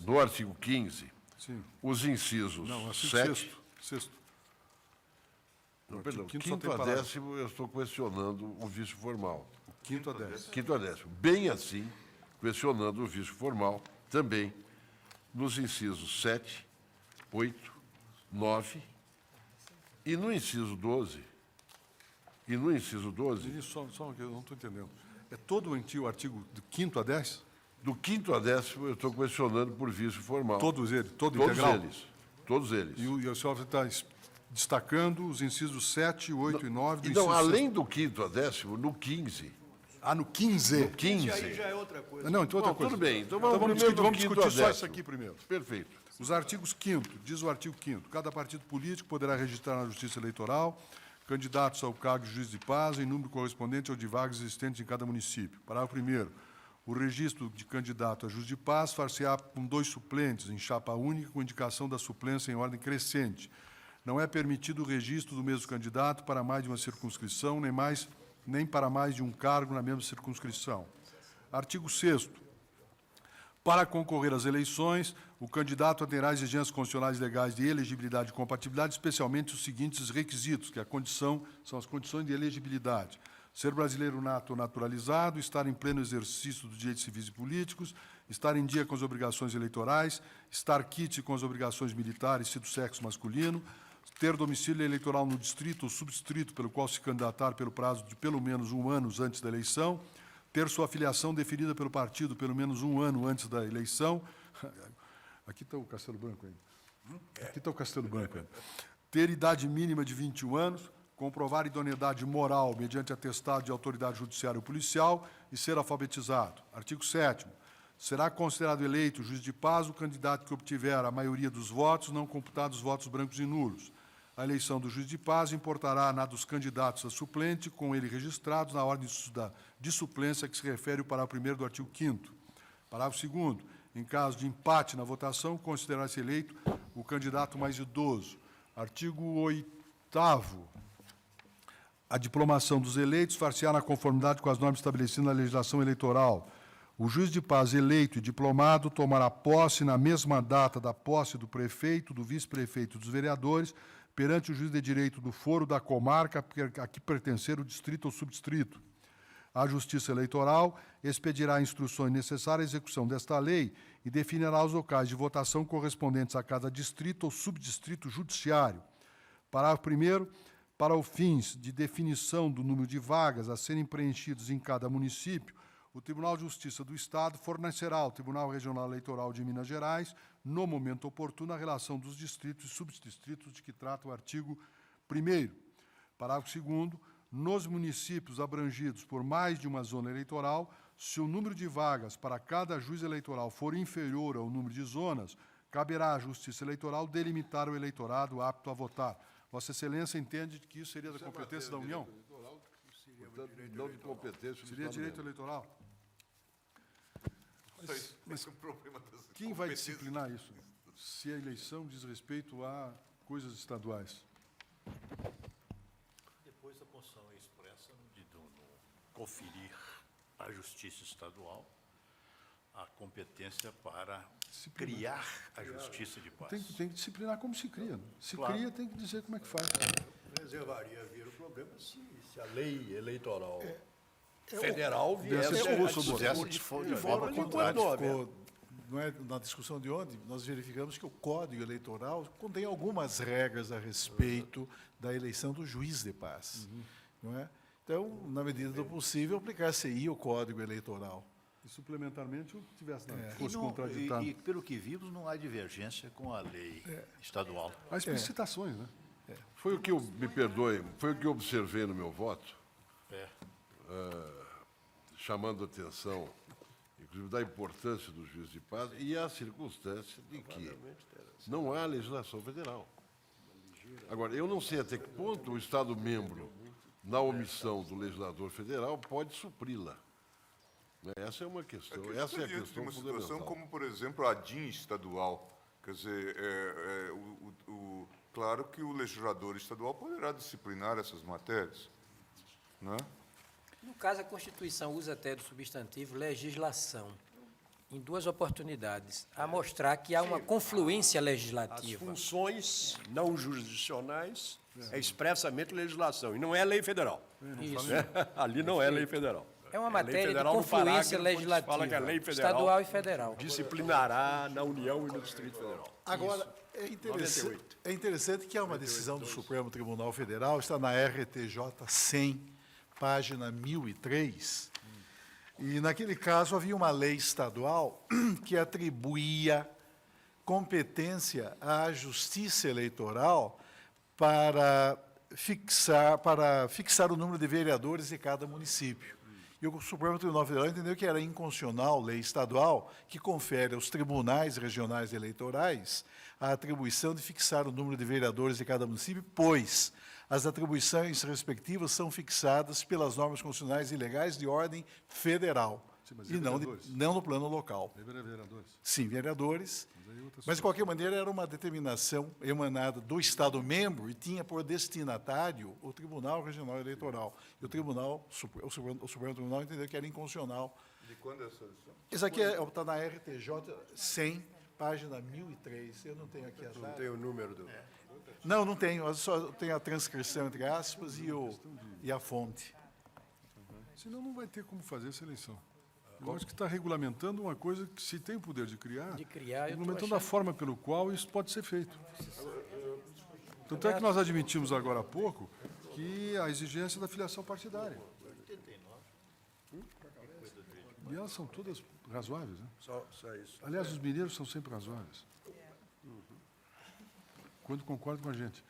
no artigo 15, Sim. os incisos Não, artigo 7... sexto. Não, O perdão, artigo 5º só tem 5º a parágrafo. 10º eu estou questionando o vício formal. 5º a 10. 5º a 10º. Bem assim, questionando o vício formal, também nos incisos 7, 8, 9 e no inciso 12. E no inciso 12, Ministro, só que eu não estou entendendo. É todo o antigo artigo do 5º a 10? do 5º a 10º, eu estou questionando por vício formal. Todos eles? Todo Todos integral? eles. Todos eles. E o senhor está destacando os incisos 7, 8 e 9 do E não, inciso além do 5º a 10º, no 15. Ah, no 15? 15. é outra coisa. Não, então outra Bom, coisa. tudo bem. Então Vamos primeiro discutir, do vamos 5º discutir a só 10º. isso aqui primeiro. Perfeito. Os artigos 5º, diz o artigo 5º, cada partido político poderá registrar na Justiça Eleitoral candidatos ao cargo de juiz de paz em número correspondente ao de vagas existentes em cada município. Parágrafo 1º. O registro de candidato a juiz de paz far-se-á com 2 suplentes em chapa única com indicação da suplência em ordem crescente. Não é permitido o registro do mesmo candidato para mais de uma circunscrição, nem para mais de um cargo na mesma circunscrição. Artigo 6º. Para concorrer às eleições, o candidato atenderá exigências constitucionais legais de elegibilidade e compatibilidade, especialmente os seguintes requisitos, que são as condições de elegibilidade. Ser brasileiro nato ou naturalizado, estar em pleno exercício dos direitos civis e políticos, estar em dia com as obrigações eleitorais, estar quite com as obrigações militares se do sexo masculino, ter domicílio eleitoral no distrito ou subdistrito pelo qual se candidatar pelo prazo de pelo menos 1 ano antes da eleição, ter sua filiação definida pelo partido pelo menos 1 ano antes da eleição. Aqui está o Castelo Branco ainda. Aqui está o Castelo Branco ainda. Ter idade mínima de 21 anos, comprovar idoneidade moral mediante atestado de autoridade judiciária ou policial e ser alfabetizado. Artigo 7º. Será considerado eleito juiz de paz o candidato que obtiver a maioria dos votos, não computados votos brancos e nulos. A eleição do juiz de paz importará na dos candidatos a suplente, com ele registrados na ordem de suplência que se refere ao parágrafo 1º do artigo 5º. Parágrafo 2º. Em caso de empate na votação, considerará-se eleito o candidato mais idoso. Artigo 8º. A diplomação dos eleitos far-se-á na conformidade com as normas estabelecidas na legislação eleitoral. O juiz de paz eleito e diplomado tomará posse na mesma data da posse do prefeito, do vice-prefeito e dos vereadores, perante o juiz de direito do foro da comarca a que pertencer o distrito ou subdistrito. A Justiça Eleitoral expedirá instruções necessárias à execução desta lei e definirá os locais de votação correspondentes a cada distrito ou subdistrito judiciário. Parágrafo 1º. Para os fins de definição do número de vagas a serem preenchidos em cada município, o Tribunal de Justiça do Estado fornecerá ao Tribunal Regional Eleitoral de Minas Gerais, no momento oportuno, a relação dos distritos e subdistritos de que trata o artigo 1º. Parágrafo 2º. Nos municípios abrangidos por mais de uma zona eleitoral, se o número de vagas para cada juiz eleitoral for inferior ao número de zonas, caberá à Justiça Eleitoral delimitar o eleitorado apto a votar. Vossa Excelência entende que isso seria da competência da União? Portanto, não de competência do Seria Estado direito membro. eleitoral? Mas o problema das Quem vai competências- disciplinar isso? Se a eleição diz respeito a coisas estaduais. Depois da Constituição é expressa no conferir à Justiça Estadual a competência para criar a Justiça de Paz. Tem que disciplinar como se cria. Se Claro. cria, tem que dizer como é que faz. Preservaria vir o problema se a lei eleitoral federal Desse viesse esforço, de forma Quando contrária. ficou, não é, na discussão de ontem, nós verificamos que o Código Eleitoral contém algumas regras a respeito da eleição do juiz de paz. Não é? Então, na medida do possível, aplicar-se-ia o Código Eleitoral. E, suplementarmente, o que tivesse fosse E contraditado. e, pelo que vimos, não há divergência com a lei estadual. Há explicitações, né? Foi o que eu, me perdoe, foi o que eu observei no meu voto, É. chamando a atenção, inclusive, da importância do juiz de paz e a circunstância de que não há legislação federal. Agora, eu não sei até que ponto o Estado-membro, na omissão do legislador federal, pode supri-la. Essa é uma questão, essa é a diante de questão uma situação fundamental. como, por exemplo, a DIN estadual. Quer dizer, claro que o legislador estadual poderá disciplinar essas matérias, não é? No caso, a Constituição usa até do substantivo legislação, em duas oportunidades, a mostrar que há uma confluência As legislativa. funções não jurisdicionais é expressamente legislação, e não é lei federal. Isso. Ali não é lei federal. É uma lei matéria de federal, no confluência parágrafo, onde se legislativa, fala que a lei federal estadual e federal. disciplinará na União e no Distrito Federal. Agora, é interessante que há uma decisão do Supremo Tribunal Federal, está na RTJ 100, página 1003, e naquele caso havia uma lei estadual que atribuía competência à Justiça Eleitoral para fixar o número de vereadores de cada município. E o Supremo Tribunal Federal entendeu que era inconstitucional lei estadual que confere aos tribunais regionais eleitorais a atribuição de fixar o número de vereadores de cada município, pois as atribuições respectivas são fixadas pelas normas constitucionais e legais de ordem federal, Sim, mas e não, vereadores? não no plano local. Vereadores. Sim, vereadores. Mas aí outras Mas, de qualquer maneira, era uma determinação emanada do Estado-membro e tinha por destinatário o Tribunal Regional Eleitoral. E o Supremo Tribunal entendeu que era inconstitucional. De quando é essa lição? Isso aqui está na RTJ 100, página 1003. Eu não tenho aqui a Não data. tem o número do... Não tenho. Eu só tenho a transcrição, entre aspas, e a fonte. Senão não vai ter como fazer essa eleição. Eu acho que está regulamentando uma coisa que se tem o poder de criar, De criar, eu tô regulamentando a achando- forma pelo qual isso pode ser feito. Tanto é que nós admitimos agora há pouco que a exigência da filiação partidária. E elas são todas razoáveis, né? Só isso. Aliás, os mineiros são sempre razoáveis. Quando concordam com a gente.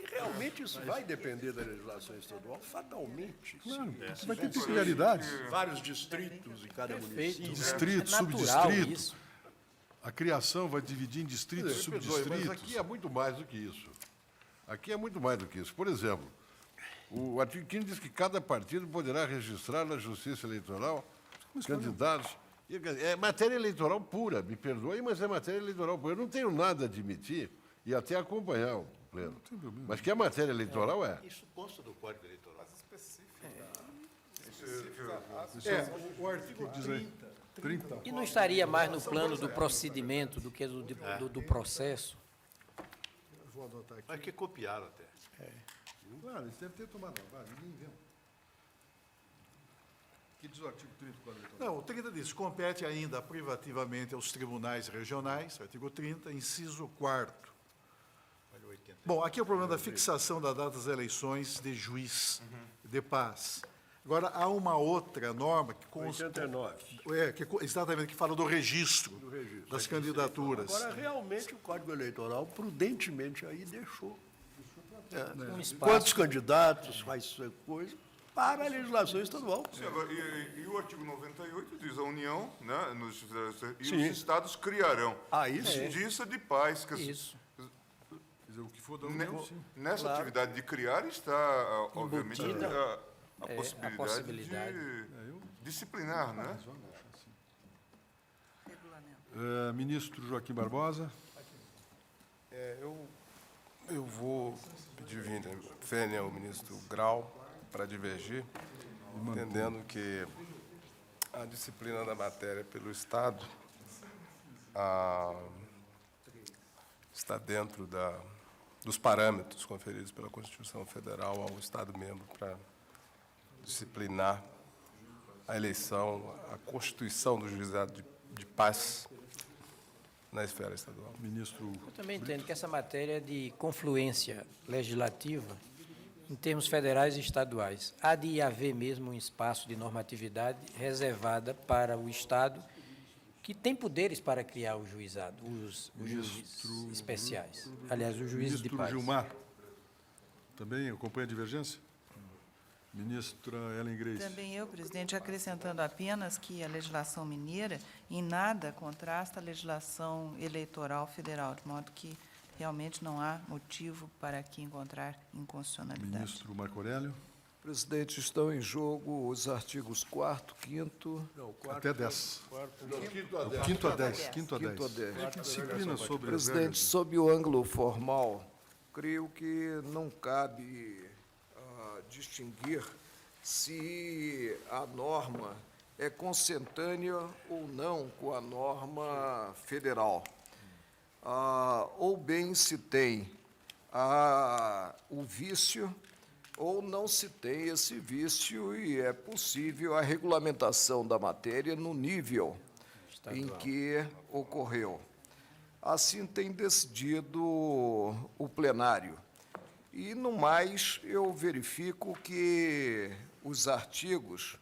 E realmente isso vai depender da legislação estadual, fatalmente. Claro, porque vai ter peculiaridades. Vários distritos em cada Perfeito. município. Distrito, É natural subdistrito. isso. A criação vai dividir em distritos, Me perdoe, subdistritos. mas aqui é muito mais do que isso. Aqui é muito mais do que isso. Por exemplo, o artigo 5º diz que cada partido poderá registrar na Justiça Eleitoral candidatos. É matéria eleitoral pura, me perdoe, mas é matéria eleitoral pura. Eu não tenho nada a admitir e até acompanhar o pleno. Mas que a matéria eleitoral é. Isso consta do Código Eleitoral. O artigo 30. E não estaria mais no plano do procedimento do que do processo? Vou anotar aqui. Mas que copiaram até. Claro, eles devem ter tomado. Ninguém viu. Que diz o artigo 30 do Código Eleitoral? Não, o 30 diz, compete ainda privativamente aos tribunais regionais, artigo 30, inciso 4º. Bom, aqui é o problema da fixação da data das eleições de juiz de paz. Agora, há uma outra norma que consta... 89. Exatamente, que fala do registro, das candidaturas. Agora, realmente, o Código Eleitoral, prudentemente, aí deixou. Um espaço. Quantos candidatos, faz coisa, para a legislação estadual. Sim, agora, e o artigo 98 diz a União, né, e Sim. os estados criarão Isso. justiça de paz. Isso. Quer dizer, o que for da União, sim. Nessa atividade de criar está, obviamente, Embutida, a a possibilidade de disciplinar, né? Regulamento. Ministro Joaquim Barbosa. Eu vou pedir vênia ao ministro Grau para divergir, entendendo que a disciplina da matéria pelo Estado está dentro dos parâmetros conferidos pela Constituição Federal ao Estado-membro para disciplinar a eleição, a constituição do juizado de paz na esfera estadual. Ministro. Eu também entendo que essa matéria é de confluência legislativa em termos federais e estaduais. Há de haver mesmo um espaço de normatividade reservada para o Estado, que tem poderes para criar o juizado, os juízes especiais. Aliás, os juízes de Ministro paz. Gilmar. Também acompanha a divergência? Ministra Ellen Grace. Também eu, presidente, acrescentando apenas que a legislação mineira em nada contrasta a legislação eleitoral federal, de modo que realmente não há motivo para aqui encontrar inconstitucionalidade. Ministro Marco Aurélio. Presidente, estão em jogo os artigos 4º, 5º, Até 10. Quinto a 10. Quinto a 10. quinto a 10. É que disciplina sobre as Presidente, regras. sob o ângulo formal, creio que não cabe distinguir se a norma é consentânea ou não com a norma federal. Ou bem se tem o vício, ou não se tem esse vício, e é possível a regulamentação da matéria no nível em que ocorreu. Assim tem decidido o plenário. E, no mais, eu verifico que os artigos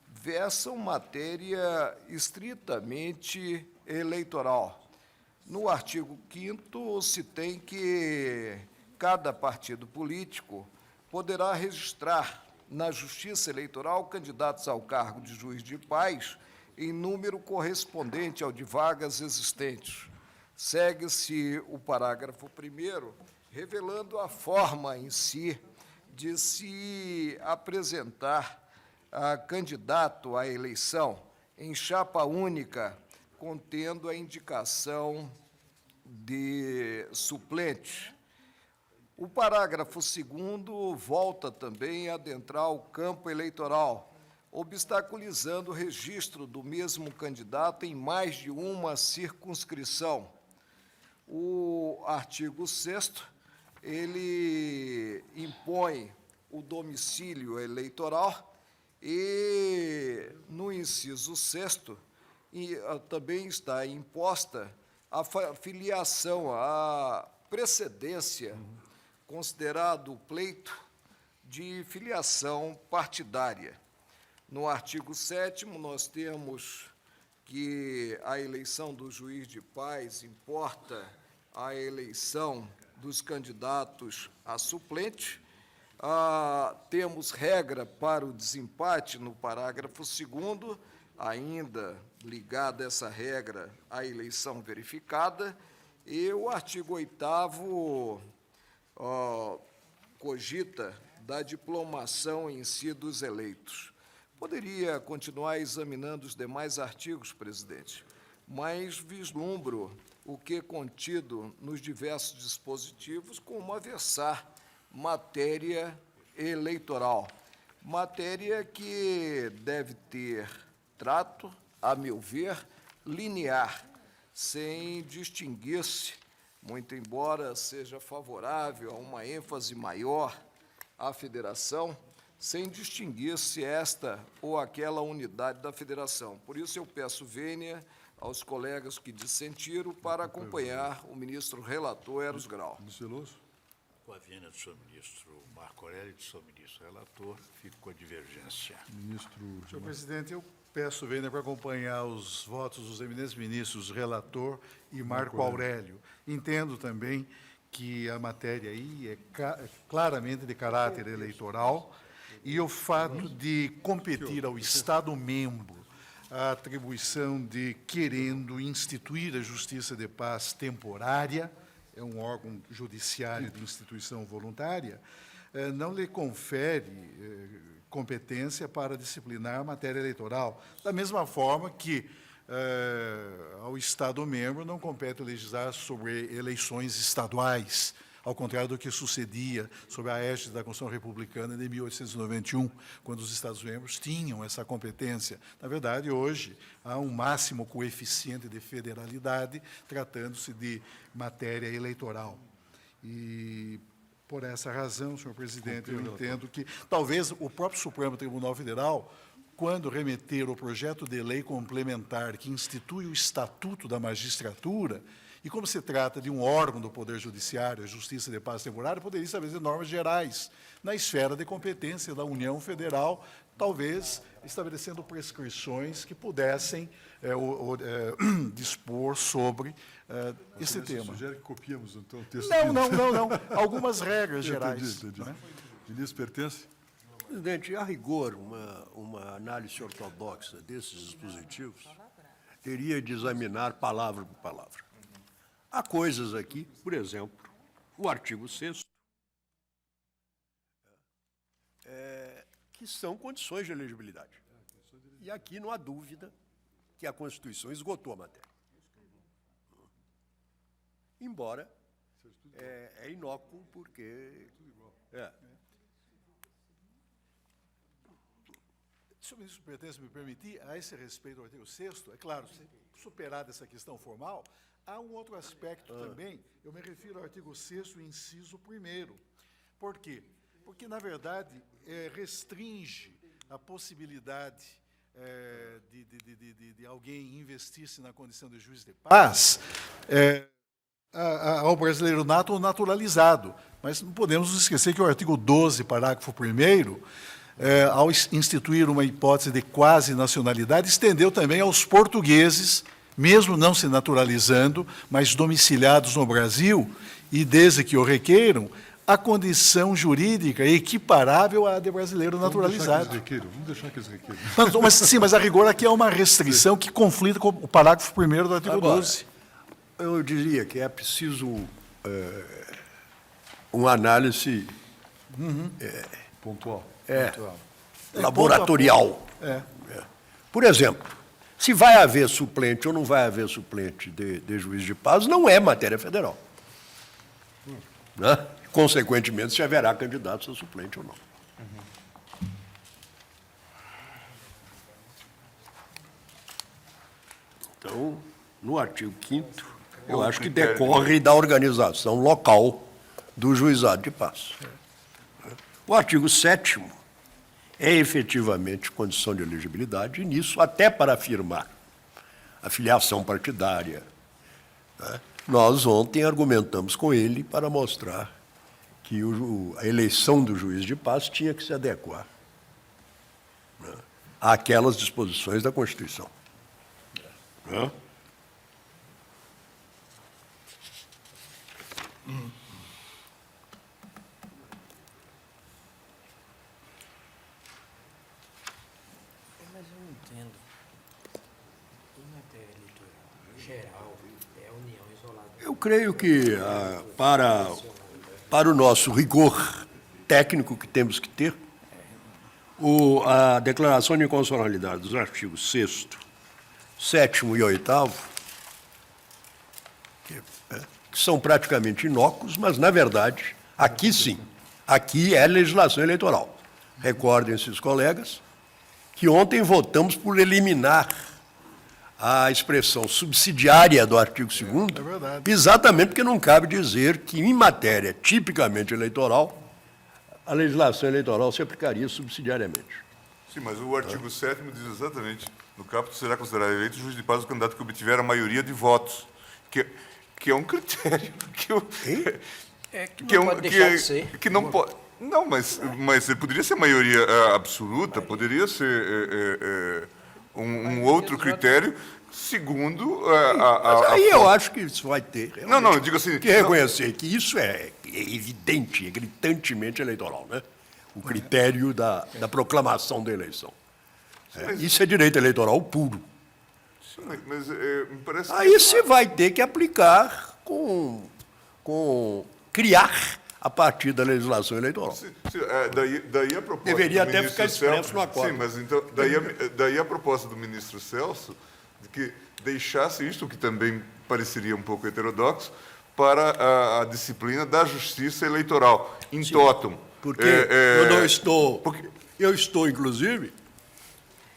versam matéria estritamente eleitoral. No artigo 5º, se tem que cada partido político poderá registrar na Justiça Eleitoral candidatos ao cargo de juiz de paz em número correspondente ao de vagas existentes. Segue-se o parágrafo 1º, revelando a forma em si de se apresentar candidato à eleição em chapa única, contendo a indicação de suplente. O parágrafo 2º volta também a adentrar o campo eleitoral, obstaculizando o registro do mesmo candidato em mais de uma circunscrição. O artigo 6º, ele impõe o domicílio eleitoral e, no inciso 6º, também está imposta a filiação, a precedência, considerado o pleito de filiação partidária. No artigo 7º, nós temos que a eleição do juiz de paz importa a eleição dos candidatos a suplente. Temos regra para o desempate no parágrafo 2º, ainda ligada essa regra à eleição verificada, e o artigo 8º cogita da diplomação em si dos eleitos. Poderia continuar examinando os demais artigos, presidente, mas vislumbro o que é contido nos diversos dispositivos como aversar matéria eleitoral. matéria que deve ter trato, a meu ver, linear, sem distinguir-se, muito embora seja favorável a uma ênfase maior à federação, sem distinguir-se esta ou aquela unidade da federação. Por isso, eu peço vênia aos colegas que dissentiram para acompanhar o ministro relator Eros Grau. Ministro Veloso. Com a vênia do senhor ministro Marco Aurélio e do senhor ministro relator, fico com a divergência. Ministro Senhor presidente, eu peço vênia para acompanhar os votos dos eminentes ministros relator e Marco Aurélio. Entendo também que a matéria aí é claramente de caráter eleitoral e o fato de competir ao Estado-membro a atribuição de querendo instituir a Justiça de Paz temporária, é um órgão judiciário de instituição voluntária, não lhe confere competência para disciplinar a matéria eleitoral, da mesma forma que ao Estado-membro não compete legislar sobre eleições estaduais, ao contrário do que sucedia sob a égide da Constituição Republicana de 1891, quando os Estados-membros tinham essa competência. Na verdade, hoje, há um máximo coeficiente de federalidade, tratando-se de matéria eleitoral. E, por essa razão, senhor presidente, eu entendo que talvez o próprio Supremo Tribunal Federal, quando remeter o projeto de lei complementar que institui o Estatuto da Magistratura, e como se trata de um órgão do Poder Judiciário, a Justiça de Paz Temporária, poderia estabelecer normas gerais na esfera de competência da União Federal, talvez estabelecendo prescrições que pudessem dispor sobre esse tema. Sugere que copiemos, então, o texto. Não. Algumas regras gerais. Entendi. Né? Ministro, pertence? Presidente, a rigor, uma análise ortodoxa desses dispositivos teria de examinar palavra por palavra. Há coisas aqui, por exemplo, o artigo 6º, que são condições de elegibilidade. E aqui não há dúvida que a Constituição esgotou a matéria. Embora é inócuo, porque... Se o ministro pertence me permitir, a esse respeito ao artigo 6º, é claro, superada essa questão formal, há um outro aspecto também, eu me refiro ao artigo 6º, inciso 1º. Por quê? Porque, na verdade, restringe a possibilidade de alguém investir-se na condição de juiz de paz ao brasileiro nato ou naturalizado. Mas não podemos nos esquecer que o artigo 12, parágrafo 1º, ao instituir uma hipótese de quase nacionalidade, estendeu também aos portugueses, mesmo não se naturalizando, mas domiciliados no Brasil, e desde que o requeiram, a condição jurídica equiparável à de brasileiro naturalizado. Vamos deixar que eles requeiram. Sim, mas a rigor aqui é uma restrição que conflita com o parágrafo 1º do artigo Agora, 12. Eu diria que é preciso uma análise Pontual. laboratorial. Por exemplo, se vai haver suplente ou não vai haver suplente de juiz de paz, não é matéria federal. Né? Consequentemente, se haverá candidatos a suplente ou não. Então, no artigo 5º, eu acho que decorre da organização local do juizado de paz. O artigo 7º é efetivamente condição de elegibilidade, e nisso, até para afirmar a filiação partidária, né, nós ontem argumentamos com ele para mostrar que a eleição do juiz de paz tinha que se adequar, né, àquelas disposições da Constituição. Né? Mas eu não entendo. Em matéria eleitoral geral, é a União isolada. Eu creio que, para o nosso rigor técnico que temos que ter, a declaração de inconstitucionalidade dos artigos 6º, 7º e 8º, que são praticamente inócuos, mas, na verdade, aqui sim, aqui é legislação eleitoral. Recordem-se os colegas que ontem votamos por eliminar a expressão subsidiária do artigo 2º, exatamente porque não cabe dizer que, em matéria tipicamente eleitoral, a legislação eleitoral se aplicaria subsidiariamente. Sim, mas o artigo 7º diz exatamente, no caput será considerado eleito juiz de paz o candidato que obtiver a maioria de votos, que é um critério Não pode deixar de ser. que não pode. Não, mas poderia ser maioria absoluta, poderia ser um outro critério, segundo Mas aí eu acho que isso vai ter Não, eu digo assim... que reconhecer que isso é evidente, é gritantemente eleitoral, né? O critério da proclamação da eleição. Isso é direito eleitoral puro. Sim, mas me parece que... Aí você vai ter que aplicar criar a partir da legislação eleitoral. Sim, daí a proposta Deveria do até ministro ficar expresso Celso, no acordo. Sim, mas então, daí a proposta do ministro Celso de que deixasse isto, que também pareceria um pouco heterodoxo, para a disciplina da justiça eleitoral, em totum. Porque eu não estou... Eu estou, inclusive,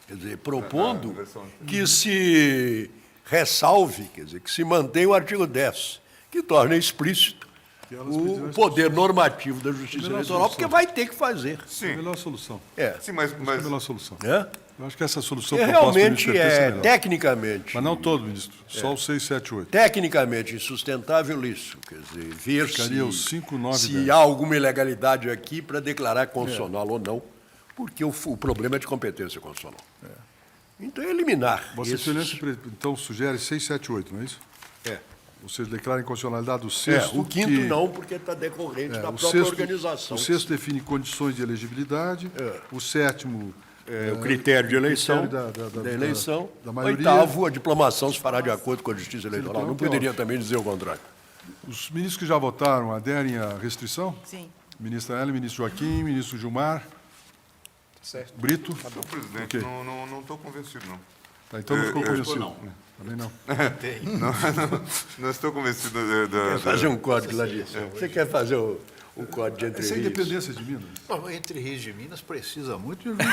quer dizer, propondo que se ressalve, quer dizer, que se mantenha o artigo 10, que torna explícito o poder normativo da justiça eleitoral, porque vai ter que fazer. Sim. É a melhor solução. Sim, mas É a melhor solução. É? Eu acho que essa solução Porque proposta pelo realmente ministro Pertence é melhor. tecnicamente... Mas não todo, ministro. Só o 6, 7, 8. Tecnicamente insustentável isso, quer dizer, ver Ficaria os 5, 9, se 10. há alguma ilegalidade aqui para declarar constitucional ou não, porque o problema é de competência constitucional. Então, eliminar. Vossa esses- Excelência, então, sugere 6, 7, 8, não é isso? É. Ou seja, declara a inconstitucionalidade do sexto. O quinto que- não, porque está decorrente da o própria sexto, organização. O sexto define condições de elegibilidade. O sétimo... O critério de eleição, critério da eleição. da maioria. Oitavo, a diplomação se fará de acordo com a justiça eleitoral. então, Não tem poderia ótimo. também dizer o contrário. Os ministros que já votaram aderem à restrição? Sim. Ministra Ellen, ministro Joaquim, ministro Gilmar. Brito. Então, presidente, Ok. não estou convencido, não. Tá, então não ficou convencido. não. Também não. Não estou convencido Quer fazer um código lá disso? Você quer fazer um código de entre Essa é a rios? independência de Minas. Bom, Entre Rios de Minas precisa muito de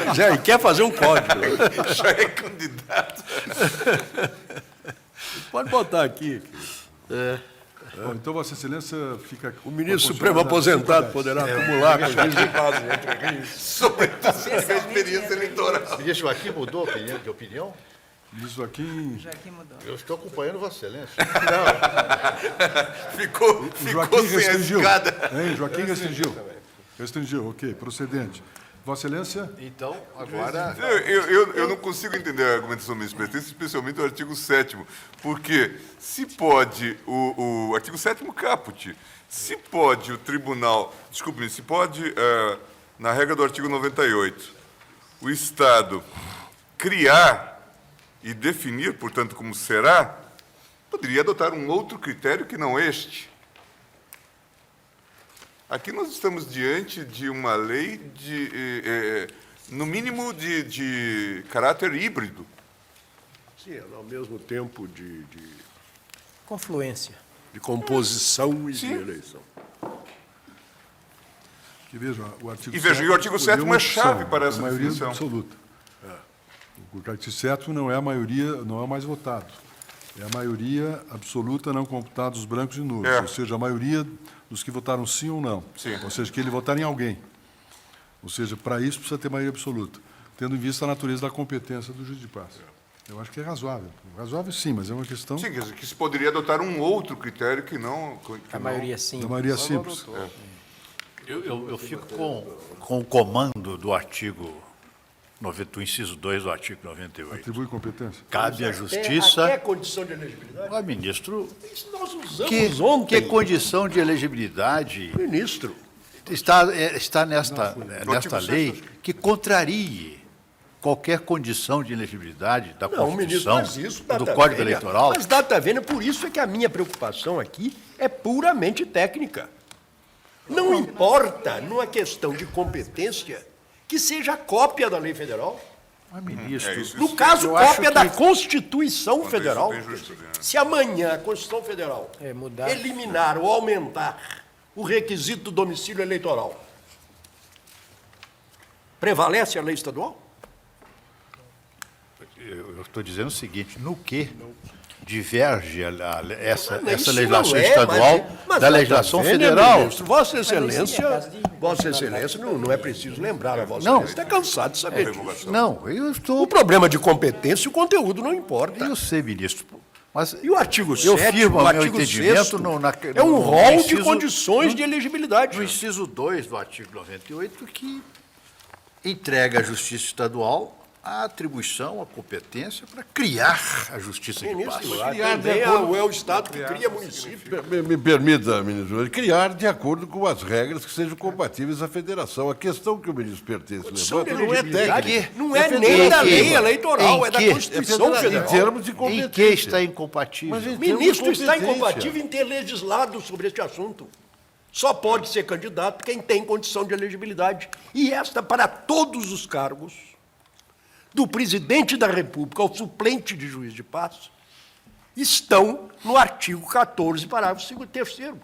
Pois é, e quer fazer um código. Já é candidato. Pode botar aqui. Bom, então, Vossa Excelência fica... O ministro Supremo aposentado poderá acumular com os juízes de paz entre rios. Sobretudo se tiver experiência eleitoral. O ministro Joaquim mudou de opinião? Ministro Joaquim... Joaquim mudou. Eu estou acompanhando Vossa Excelência. Ficou O Joaquim sem a restringiu. escada. Hein, Joaquim restringiu. Restringiu, ok. Procedente. Vossa Excelência... Então, agora... Eu não consigo entender a argumentação do ministro Pertence, especialmente o artigo 7º, porque se pode, o artigo 7º caput, se pode o tribunal, desculpe-me, se pode, na regra do artigo 98, o Estado criar e definir, portanto, como será, poderia adotar um outro critério que não este. Aqui nós estamos diante de uma lei no mínimo, de caráter híbrido. Sim, ao mesmo tempo de Confluência. composição e de eleição. Que veja, o artigo E veja, e o artigo 7º é chave para essa a maioria definição. absoluta. O artigo 7º não é a maioria, não é o mais votado. É a maioria absoluta não computada dos brancos e nulos. É. Ou seja, a maioria dos que votaram sim ou não. Sim. Ou seja, que ele votar em alguém. Ou seja, para isso precisa ter maioria absoluta, tendo em vista a natureza da competência do juiz de paz. Eu acho que é razoável. Razoável sim, mas é uma questão Sim, quer dizer, que se poderia adotar um outro critério que não... A maioria sim. da maioria simples. Eu fico com o comando do artigo 90, o inciso 2 do artigo 98. Atribui competência. Cabe à Justiça... Até condição de elegibilidade. Ó, ministro, Isso nós usamos ontem. que condição de elegibilidade Ministro, está nesta lei que contrarie qualquer condição de elegibilidade da não, ministro, Constituição, mas isso, do data Código vênia. Eleitoral? Mas data vênia, por isso é que a minha preocupação aqui é puramente técnica. Não importa, numa questão de competência, que seja cópia da lei federal. Mas, ministro, No caso, eu acho cópia da que- Constituição Quanto a Federal. isso, tem justiça, né? Se amanhã a Constituição Federal Mudar. eliminar ou aumentar o requisito do domicílio eleitoral Prevalece a lei estadual? Eu estou dizendo o seguinte, no que diverge essa Mas isso legislação não é, estadual mas da tá legislação vendo, federal? ministro? Vossa Excelência não é preciso lembrar a Vossa Excelência, está cansado de saber disso. Não, eu estou... O problema de competência, o conteúdo não importa. Eu sei, ministro, mas E o artigo 7º, eu firmo o meu artigo entendimento 6º, é um rol de condições de elegibilidade. no inciso 2 do artigo 98, que entrega à Justiça Estadual a atribuição, a competência para criar a Justiça de Paz. É o Estado que cria município. Me permita, ministro, criar de acordo com as regras que sejam compatíveis à federação. A questão que o ministro Pertence levanta não é técnica. Não é nem da lei eleitoral, é da Constituição Em Federal. termos de Em competência. que está incompatível? Mas em termos de Ministro está competência. incompatível em ter legislado sobre este assunto. Só pode ser candidato quem tem condição de elegibilidade. E esta para todos os cargos, do presidente da República ao suplente de juiz de paz, estão no artigo 14, parágrafo 3º.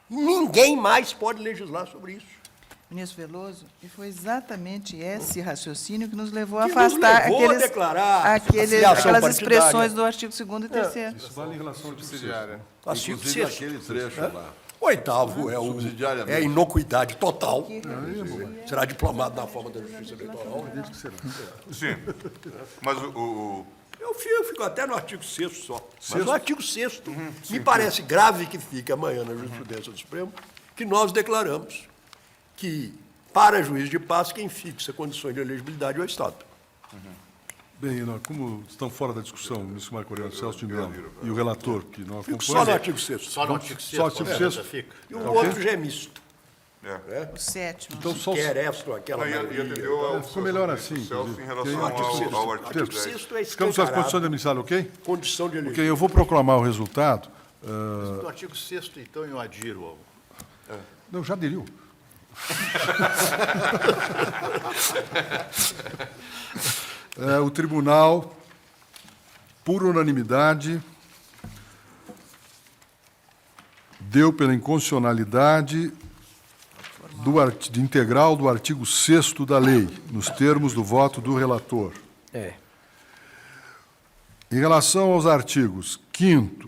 Ninguém mais pode legislar sobre isso. Ministro Veloso, e foi exatamente esse raciocínio que nos levou a Que nos afastar levou a declarar a filiação aquelas partidária. expressões do artigo 2º e 3º. Isso vale em relação ao Subsidiária. Artigo Inclusive 6º. aquele trecho lá. Oitavo é Subsidiariamente. a inocuidade total. Será diplomado na forma da Justiça Eleitoral. Sim. Mas Eu fico até no artigo 6º só. Mas no artigo 6º, me parece grave que fique amanhã na jurisprudência do Supremo, que nós declaramos que, para juiz de paz, quem fixa condições de elegibilidade é o Estado. Bem, como estão fora da discussão, o ministro Marco Aurélio Celso de Mello e o relator, que não Fico acompanha... só no artigo 6º. Só no artigo 6º. Só o artigo 6º. Fica. E o outro já é misto. O 7º. Então, só Quer esta, aquela e maioria. atendeu ao ficou melhor assim, Celso em inclusive. relação Porque aí ao artigo Artigo 10. 6º é ficamos com as condições escancarado. de administrar, ok? Condição de Ok, elegibilidade. eu vou proclamar o resultado. Do artigo 6º, então, eu adiro ao... Não, já aderiu. O tribunal, por unanimidade, deu pela inconstitucionalidade de integral do artigo 6º da lei, nos termos do voto do relator. Em relação aos artigos 5º,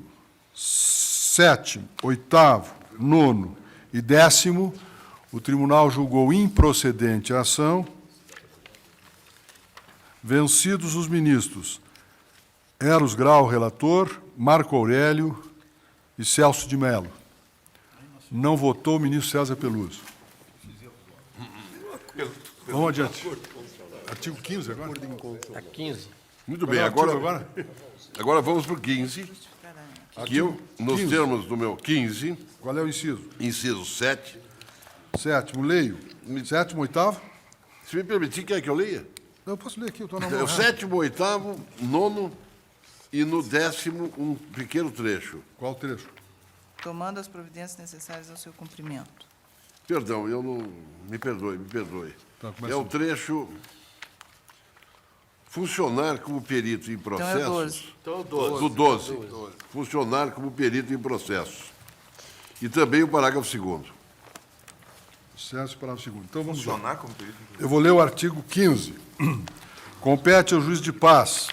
7º, 8º, 9º e 10º, o tribunal julgou improcedente a ação, vencidos os ministros Eros Grau, relator, Marco Aurélio e Celso de Mello. Não votou o ministro César Peluso. Vamos adiante. Artigo 15 agora? A 15. Muito bem, Qual é o artigo agora vamos para o 15, que eu, nos 15. termos do meu 15, Qual é o inciso? inciso 7, 7º, leio. 7º, 8º? se me permitir, quer que eu leia? Eu posso ler aqui, eu estou na É mão. o 7º, 8º, 9º e no 10º um pequeno trecho. Qual o trecho? Tomando as providências necessárias ao seu cumprimento. Perdão, eu não... Me perdoe. Tá, começa. É o trecho... Funcionar como perito em Então é processos... 12. Então, 12. Do 12. Funcionar como perito em processos. E também o parágrafo 2º. Certo, parágrafo 2º. Então, vamos lá. Funcionar como perito. Eu vou ler o artigo 15. Compete ao juiz de paz.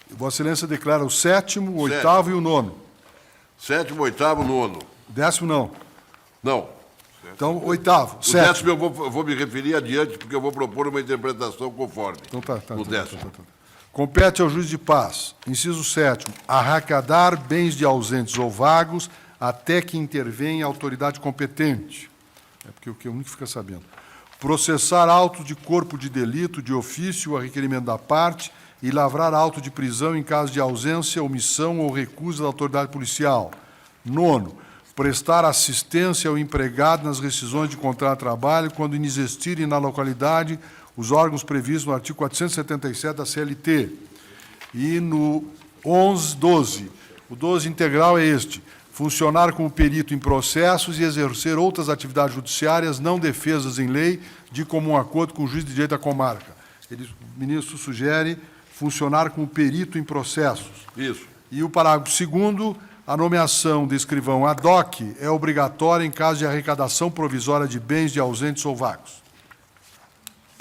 Vossa Excelência declara o 7º, o 8º e o 9º. 7º, 8º, 9º. 10º não. Não. Então, 8º, O 7º. 10º eu vou me referir adiante, porque eu vou propor uma interpretação conforme. Então tá. No tá, 10º. tá. Compete ao juiz de paz, inciso 7º, arrecadar bens de ausentes ou vagos até que intervenha a autoridade competente. É porque o que o único fica sabendo. Processar auto de corpo de delito de ofício a requerimento da parte e lavrar auto de prisão em caso de ausência, omissão ou recusa da autoridade policial. 9º, prestar assistência ao empregado nas rescisões de contrato de trabalho quando inexistirem na localidade os órgãos previstos no artigo 477 da CLT. E no 12, o 12 integral é este: funcionar como perito em processos e exercer outras atividades judiciárias não defesas em lei de comum acordo com o juiz de direito da comarca. O ministro sugere funcionar como perito em processos. Isso. E o parágrafo 2º, a nomeação de escrivão ad hoc é obrigatória em caso de arrecadação provisória de bens de ausentes ou vagos.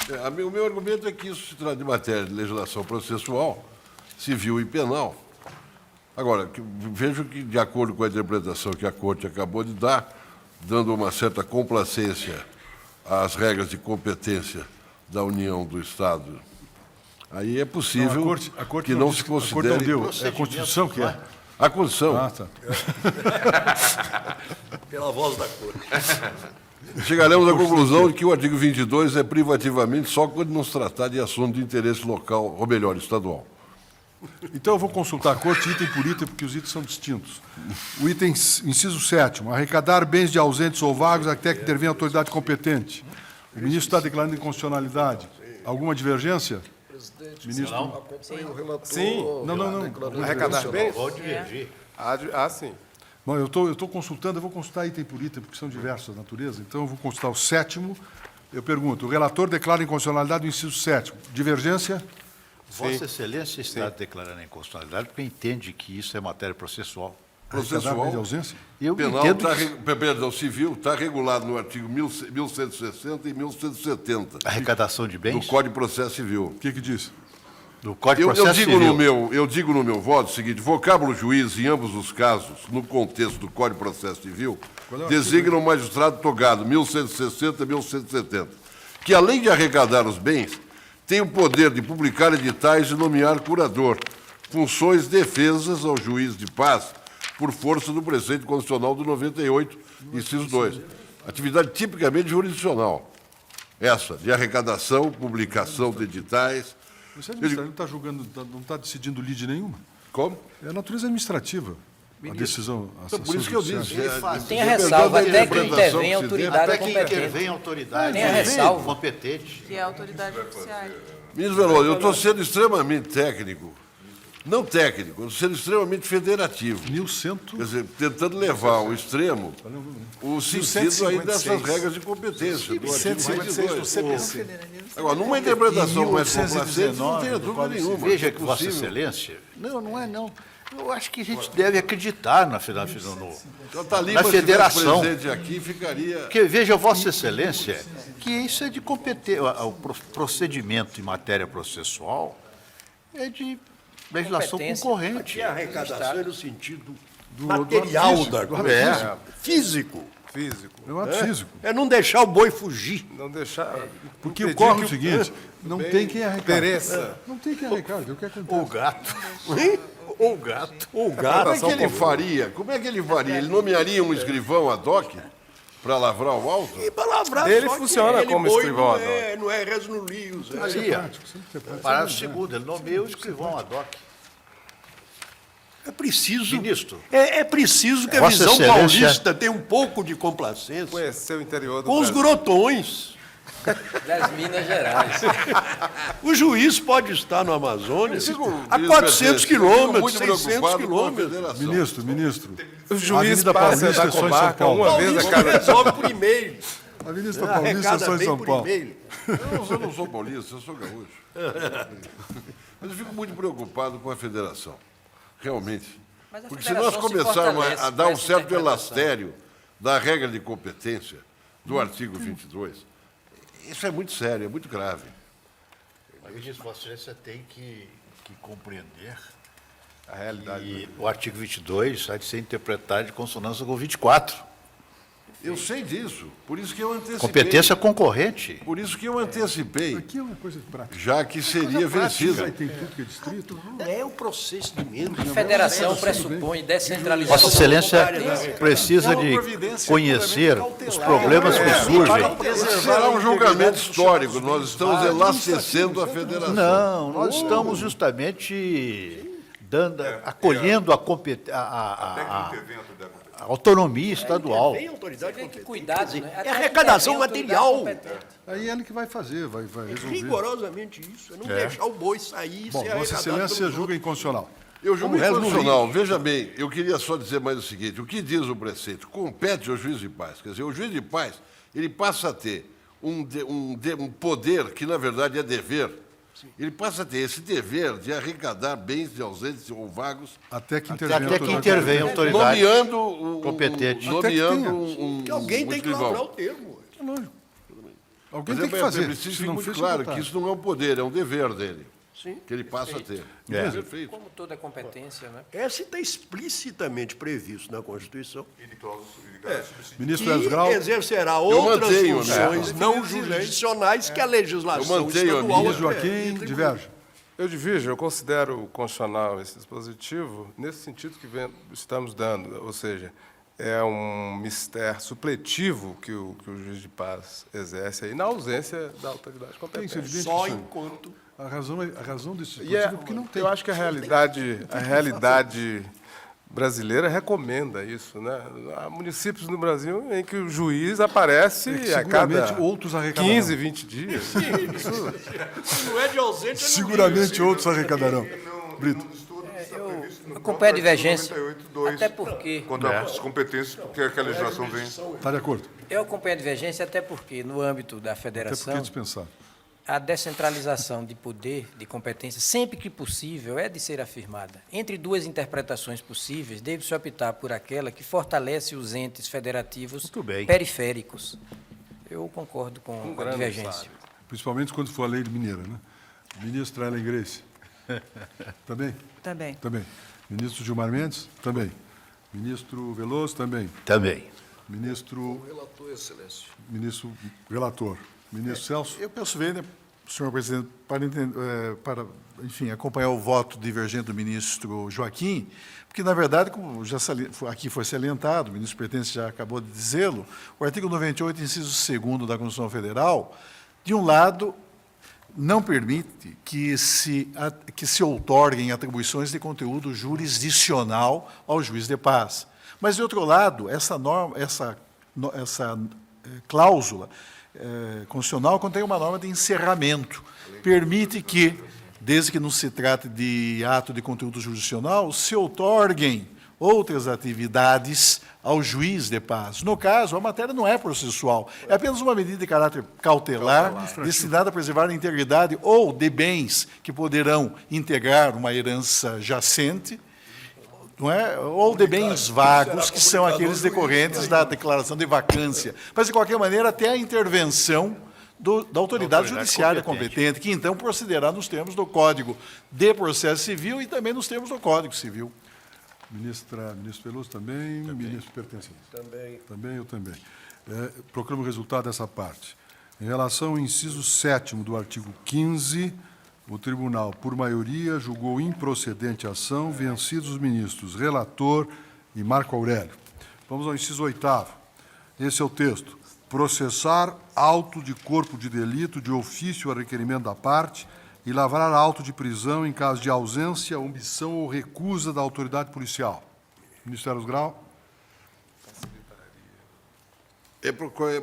O meu argumento é que isso se trata de matéria de legislação processual, civil e penal. Agora, vejo que, de acordo com a interpretação que a Corte acabou de dar, dando uma certa complacência às regras de competência da União do Estado, aí é possível a Corte que não se considere... A Corte não deu, é a Constituição que é. A Constituição. Ah, tá. Pela voz da Corte. Chegaremos à conclusão de que o artigo 22 é privativamente só quando não se tratar de assunto de interesse local, ou melhor, estadual. Então, eu vou consultar a Corte item por item, porque os itens são distintos. O item, inciso 7º, arrecadar bens de ausentes ou vagos até que intervenha a autoridade competente. O ministro está declarando inconstitucionalidade. Alguma divergência? Ministro? Sim. Não. Arrecadar bens? Vou divergir. Sim. Bom, eu estou consultando, eu vou consultar item por item, porque são diversas naturezas. Então, eu vou consultar o 7º. Eu pergunto, o relator declara inconstitucionalidade do inciso 7º. Divergência? Vossa Excelência está declarando a inconstitucionalidade porque entende que isso é matéria processual. Arrecadar bens de ausência? Eu Penal, entendo perdão, civil, está regulado no artigo 1160 e 1170 arrecadação de do bens Código de Processo Civil. O que diz? do Código de Eu Processo digo, Civil. eu digo no meu voto o seguinte: vocábulo juiz, em ambos os casos, no contexto do Código de Processo Civil, designa o magistrado togado, 1160 e 1170, que, além de arrecadar os bens, tem o poder de publicar editais e nomear curador, funções defesas ao juiz de paz, por força do preceito constitucional do 98, inciso 2. Atividade tipicamente jurisdicional. Essa, de arrecadação, publicação de editais. Você não está julgando, não está decidindo lide nenhuma. Como? É a natureza administrativa. A decisão. Então, por isso que eu disse. Tem a ressalva, até que intervenção intervém a que se dê. autoridade Até que competente. intervém a autoridade Tem a ressalva. competente. Que é a autoridade judiciária. Ministro Veloso, eu estou sendo extremamente técnico. Não técnico, eu estou sendo extremamente federativo. 1100. Quer dizer, tentando levar ao extremo o sentido aí dessas regras de competência. Do artigo 156 do 22. CPC. Agora, numa interpretação mais complacente, não tenha dúvida nenhuma. Veja é que Vossa possível. Excelência... Não é não. Eu acho que a gente deve acreditar na Então, tá ali, mas federação. presente aqui, ficaria... Porque, veja, Vossa Excelência, que isso é de competência. O procedimento em matéria processual é de legislação Competência. concorrente. A arrecadação é no sentido do material físico, da do coisa. físico. Físico. Físico. É um ato físico. É não deixar o boi fugir. Não deixar... Porque impedir ocorre que o seguinte, não tem quem arrecade. pereça. Não tem quem arrecade, o que acontece? Ou gato. Ou gato. O Como gato. é que ele faria? Como é que ele faria? Ele nomearia um escrivão ad hoc para lavrar o auto? E palavra Ele só que funciona como boi escrivão ad não é res no lios. Ali, ó. Parágrafo 2º, ele nomeia o escrivão ad hoc. É preciso. Ministro. É preciso que a Vossa visão Excelência- paulista tenha um pouco de complacência Conhecer o interior do com os Brasil. grotões. Das Minas Gerais. O juiz pode estar no Amazônia Fico, a ministro 400 presidente, eu fico quilômetros, muito 600 preocupado com a quilômetros. federação. Ministro, O juiz Avenida passa Paulista da é só em São comarca Paulo. uma vez a Isso cada... resolve por e-mail. a Avenida Paulista é Arrecada só em bem São por Paulo. e-mail. Eu não sou paulista, eu sou gaúcho. Mas eu fico muito preocupado com a federação, realmente. Mas a Porque se nós federação se começarmos fortalece a dar com um essa certo interpretação. elastério da regra de competência do artigo 22, isso é muito sério, é muito grave. Mas isso, Vossa Excelência tem que compreender A realidade. que o artigo 22 há de ser interpretado de consonância com o 24. Eu sei disso, por isso que eu antecipei. Competência concorrente. Por isso que eu antecipei, Aqui é uma coisa prática. já que seria vencido. Aí tem tudo que é distrito. Não é o procedimento. A federação pressupõe descentralização. Vossa Excelência da competência. precisa de conhecer os problemas que surgem. Será um julgamento histórico, nós estamos elastecendo a federação. Não, nós estamos justamente acolhendo a autonomia estadual. Tem autoridade Tem que competente. cuidar, né? Até É arrecadação que intervém a material. autoridade competente. Aí ele que vai fazer, vai resolver. Rigorosamente isso. É não deixar o boi sair e Bom, ser Vossa arrecadado Excelência pelos julga inconstitucional. Eu julgo Como resto no inconstitucional. Veja bem, eu queria só dizer mais o seguinte: o que diz o preceito? Compete ao juiz de paz. Quer dizer, o juiz de paz ele passa a ter um poder que, na verdade, é dever, ele passa a ter esse dever de arrecadar bens de ausentes ou vagos, Até que intervenha a autoridade nomeando competente. nomeando um Que alguém tem que escrivão. lavrar o termo. Alguém Mas tem que é fazer. preciso Se ficar não muito fez, claro botar. que isso não é um poder, é um dever dele, Sim. que ele passa a ter. É. Perfeito. Como toda competência, né? Essa está explicitamente previsto na Constituição. Ministro Que Eros Grau, exercerá outras mantenho, funções né? não jurisdicionais que a Eu legislação mantenho a estadual minha. ministro Joaquim, diverge. Eu divirjo, eu considero constitucional esse dispositivo nesse sentido que estamos dando, ou seja, é um mistério supletivo que o juiz de paz exerce aí, na ausência da autoridade Tem competente. que ser evidente Só que enquanto a razão desse E dispositivo é porque não tem. eu acho que a realidade brasileira recomenda isso, né? Há municípios no Brasil em que o juiz aparece É que a cada seguramente outros arrecadarão. 15, 20 dias. não é de ausente, Seguramente outros arrecadarão. Brito. Eu acompanho a divergência, até porque... Quanto às competências, porque a legislação vem... Está de acordo? Eu acompanho a divergência até porque, no âmbito da Até porque federação, é dispensável. a descentralização de poder, de competência, sempre que possível, é de ser afirmada. Entre duas interpretações possíveis, deve-se optar por aquela que fortalece os entes federativos Muito bem. periféricos. Eu concordo com a grande divergência. sábio. Principalmente quando for a lei mineira, né? Ministra Ellen Grace. Também? Também. Também. Ministro Gilmar Mendes? Também. Ministro Veloso? Também. Também. Ministro... Relator, excelência. Ministro Relator. Ministro Celso? Eu penso ver, né, senhor presidente, para, enfim, acompanhar o voto divergente do ministro Joaquim, porque, na verdade, como já aqui foi salientado, o ministro Pertence já acabou de dizê-lo, o artigo 98, inciso 2º da Constituição Federal, de um lado, não permite que se outorguem atribuições de conteúdo jurisdicional ao juiz de paz. Mas, de outro lado, essa cláusula constitucional contém uma norma de encerramento. Permite que, desde que não se trate de ato de conteúdo jurisdicional, se outorguem outras atividades ao juiz de paz. No caso, a matéria não é processual, é apenas uma medida de caráter cautelar destinada a preservar a integridade ou de bens que poderão integrar uma herança jacente, não é? Ou de bens vagos, que são aqueles decorrentes da declaração de vacância. Mas, de qualquer maneira, até a intervenção da autoridade judiciária competente, que então procederá nos termos do Código de Processo Civil e também nos termos do Código Civil. Ministro Veloso também. Ministro Pertence? Também. Também, eu também. Proclamo o resultado dessa parte. Em relação ao inciso 7º do artigo 15, o tribunal, por maioria, julgou improcedente a ação, vencidos os ministros relator e Marco Aurélio. Vamos ao inciso 8º. Esse é o texto. Processar auto de corpo de delito de ofício a requerimento da parte e lavrar auto de prisão em caso de ausência, omissão ou recusa da autoridade policial. Ministro Eros Grau.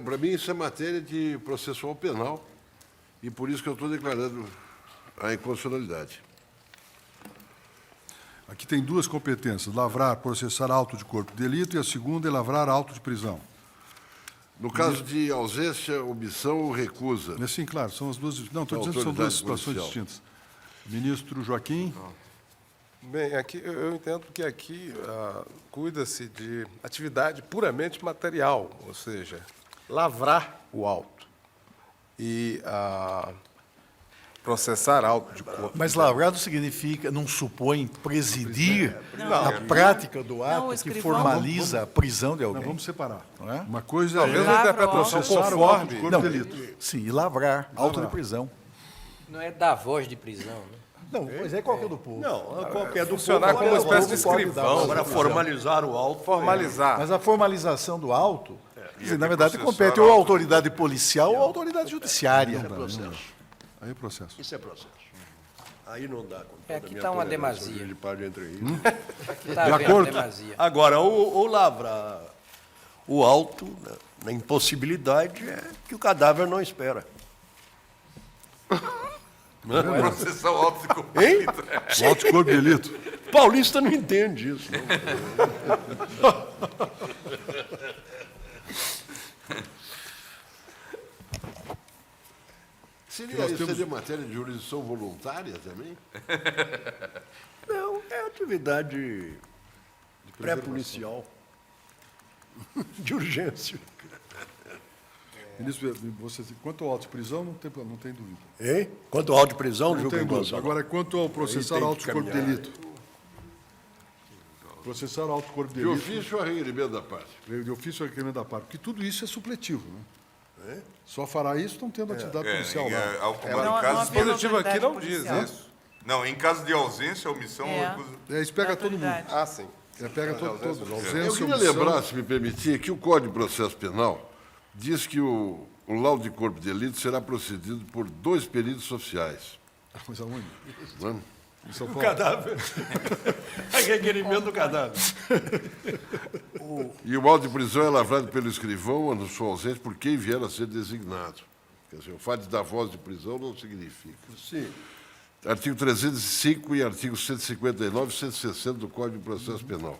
Para mim, isso é matéria de processual penal, e por isso que eu estou declarando a inconstitucionalidade. Aqui tem duas competências, lavrar, processar auto de corpo de delito, e a segunda é lavrar auto de prisão. No caso de ausência, omissão ou recusa. É sim, claro, são as duas... Não, estou Da dizendo que são duas autoridade situações policial. distintas. Ministro Joaquim. Bem, aqui eu entendo que aqui cuida-se de atividade puramente material, ou seja, lavrar o auto e processar auto de corpo. Mas lavrado significa, não supõe presidir Não. a prática do Não, o ato que escrivão- formaliza a prisão de Não, alguém. vamos separar. Não é? Uma coisa Talvez é a Lavra o interpretação processar o auto de conforme. corpo Não, de delito. sim, e lavrar, auto de prisão. Não é da voz de prisão, né? Não, pois é qualquer do povo. Não, qualquer do funcionar povo, como uma qualquer espécie de do povo pode escrivão. dar. Agora, formalizar o auto... Formalizar. Mas a formalização do auto, quer dizer, na verdade, processar compete ou à autoridade policial ou à autoridade judiciária. Aí é processo. Isso é processo. Aí não dá. com Aqui toda a minha está uma tolerância demasia. de par de entre aí. Aqui está De havendo acordo. demasia. Agora, o lavrar o auto, na impossibilidade, é que o cadáver não espera. Processar o auto de corpo. Hein? O auto de corpo de delito. Paulista não entende isso. Não. Seria matéria de jurisdição voluntária também? Não, é atividade pré-policial, de urgência. Ministro, quanto ao auto de prisão, não tem dúvida. Hein? Quanto ao auto de prisão, Não julgo tem dúvida. inconstitucional. Agora, quanto ao processar Aí tem auto que de corpo de caminhar. delito. Processar auto de corpo de De delito. ofício a requerimento da parte. De ofício a requerimento da parte. Porque tudo isso é supletivo, né? Só fará isso não tendo atividade policial lá. Não caso, havendo Positivo aqui autoridade não diz policial. isso. não, em caso de ausência, omissão, É. recusa. Isso pega todo mundo. Autoridade. Ah, sim. Pega todos. Eu Ausência, queria omissão. lembrar, se me permitir, que o Código de Processo Penal diz que o laudo de corpo de delito será procedido por 2 peritos oficiais. Mas aonde? Não é? Em São O Paulo. cadáver. É requerimento do cadáver. E o auto de prisão é lavrado pelo escrivão, na sua ausência, por quem vier a ser designado. Quer dizer, o fato de dar voz de prisão não significa. Sim. Artigo 305 e artigo 159 e 160 do Código de Processo Penal.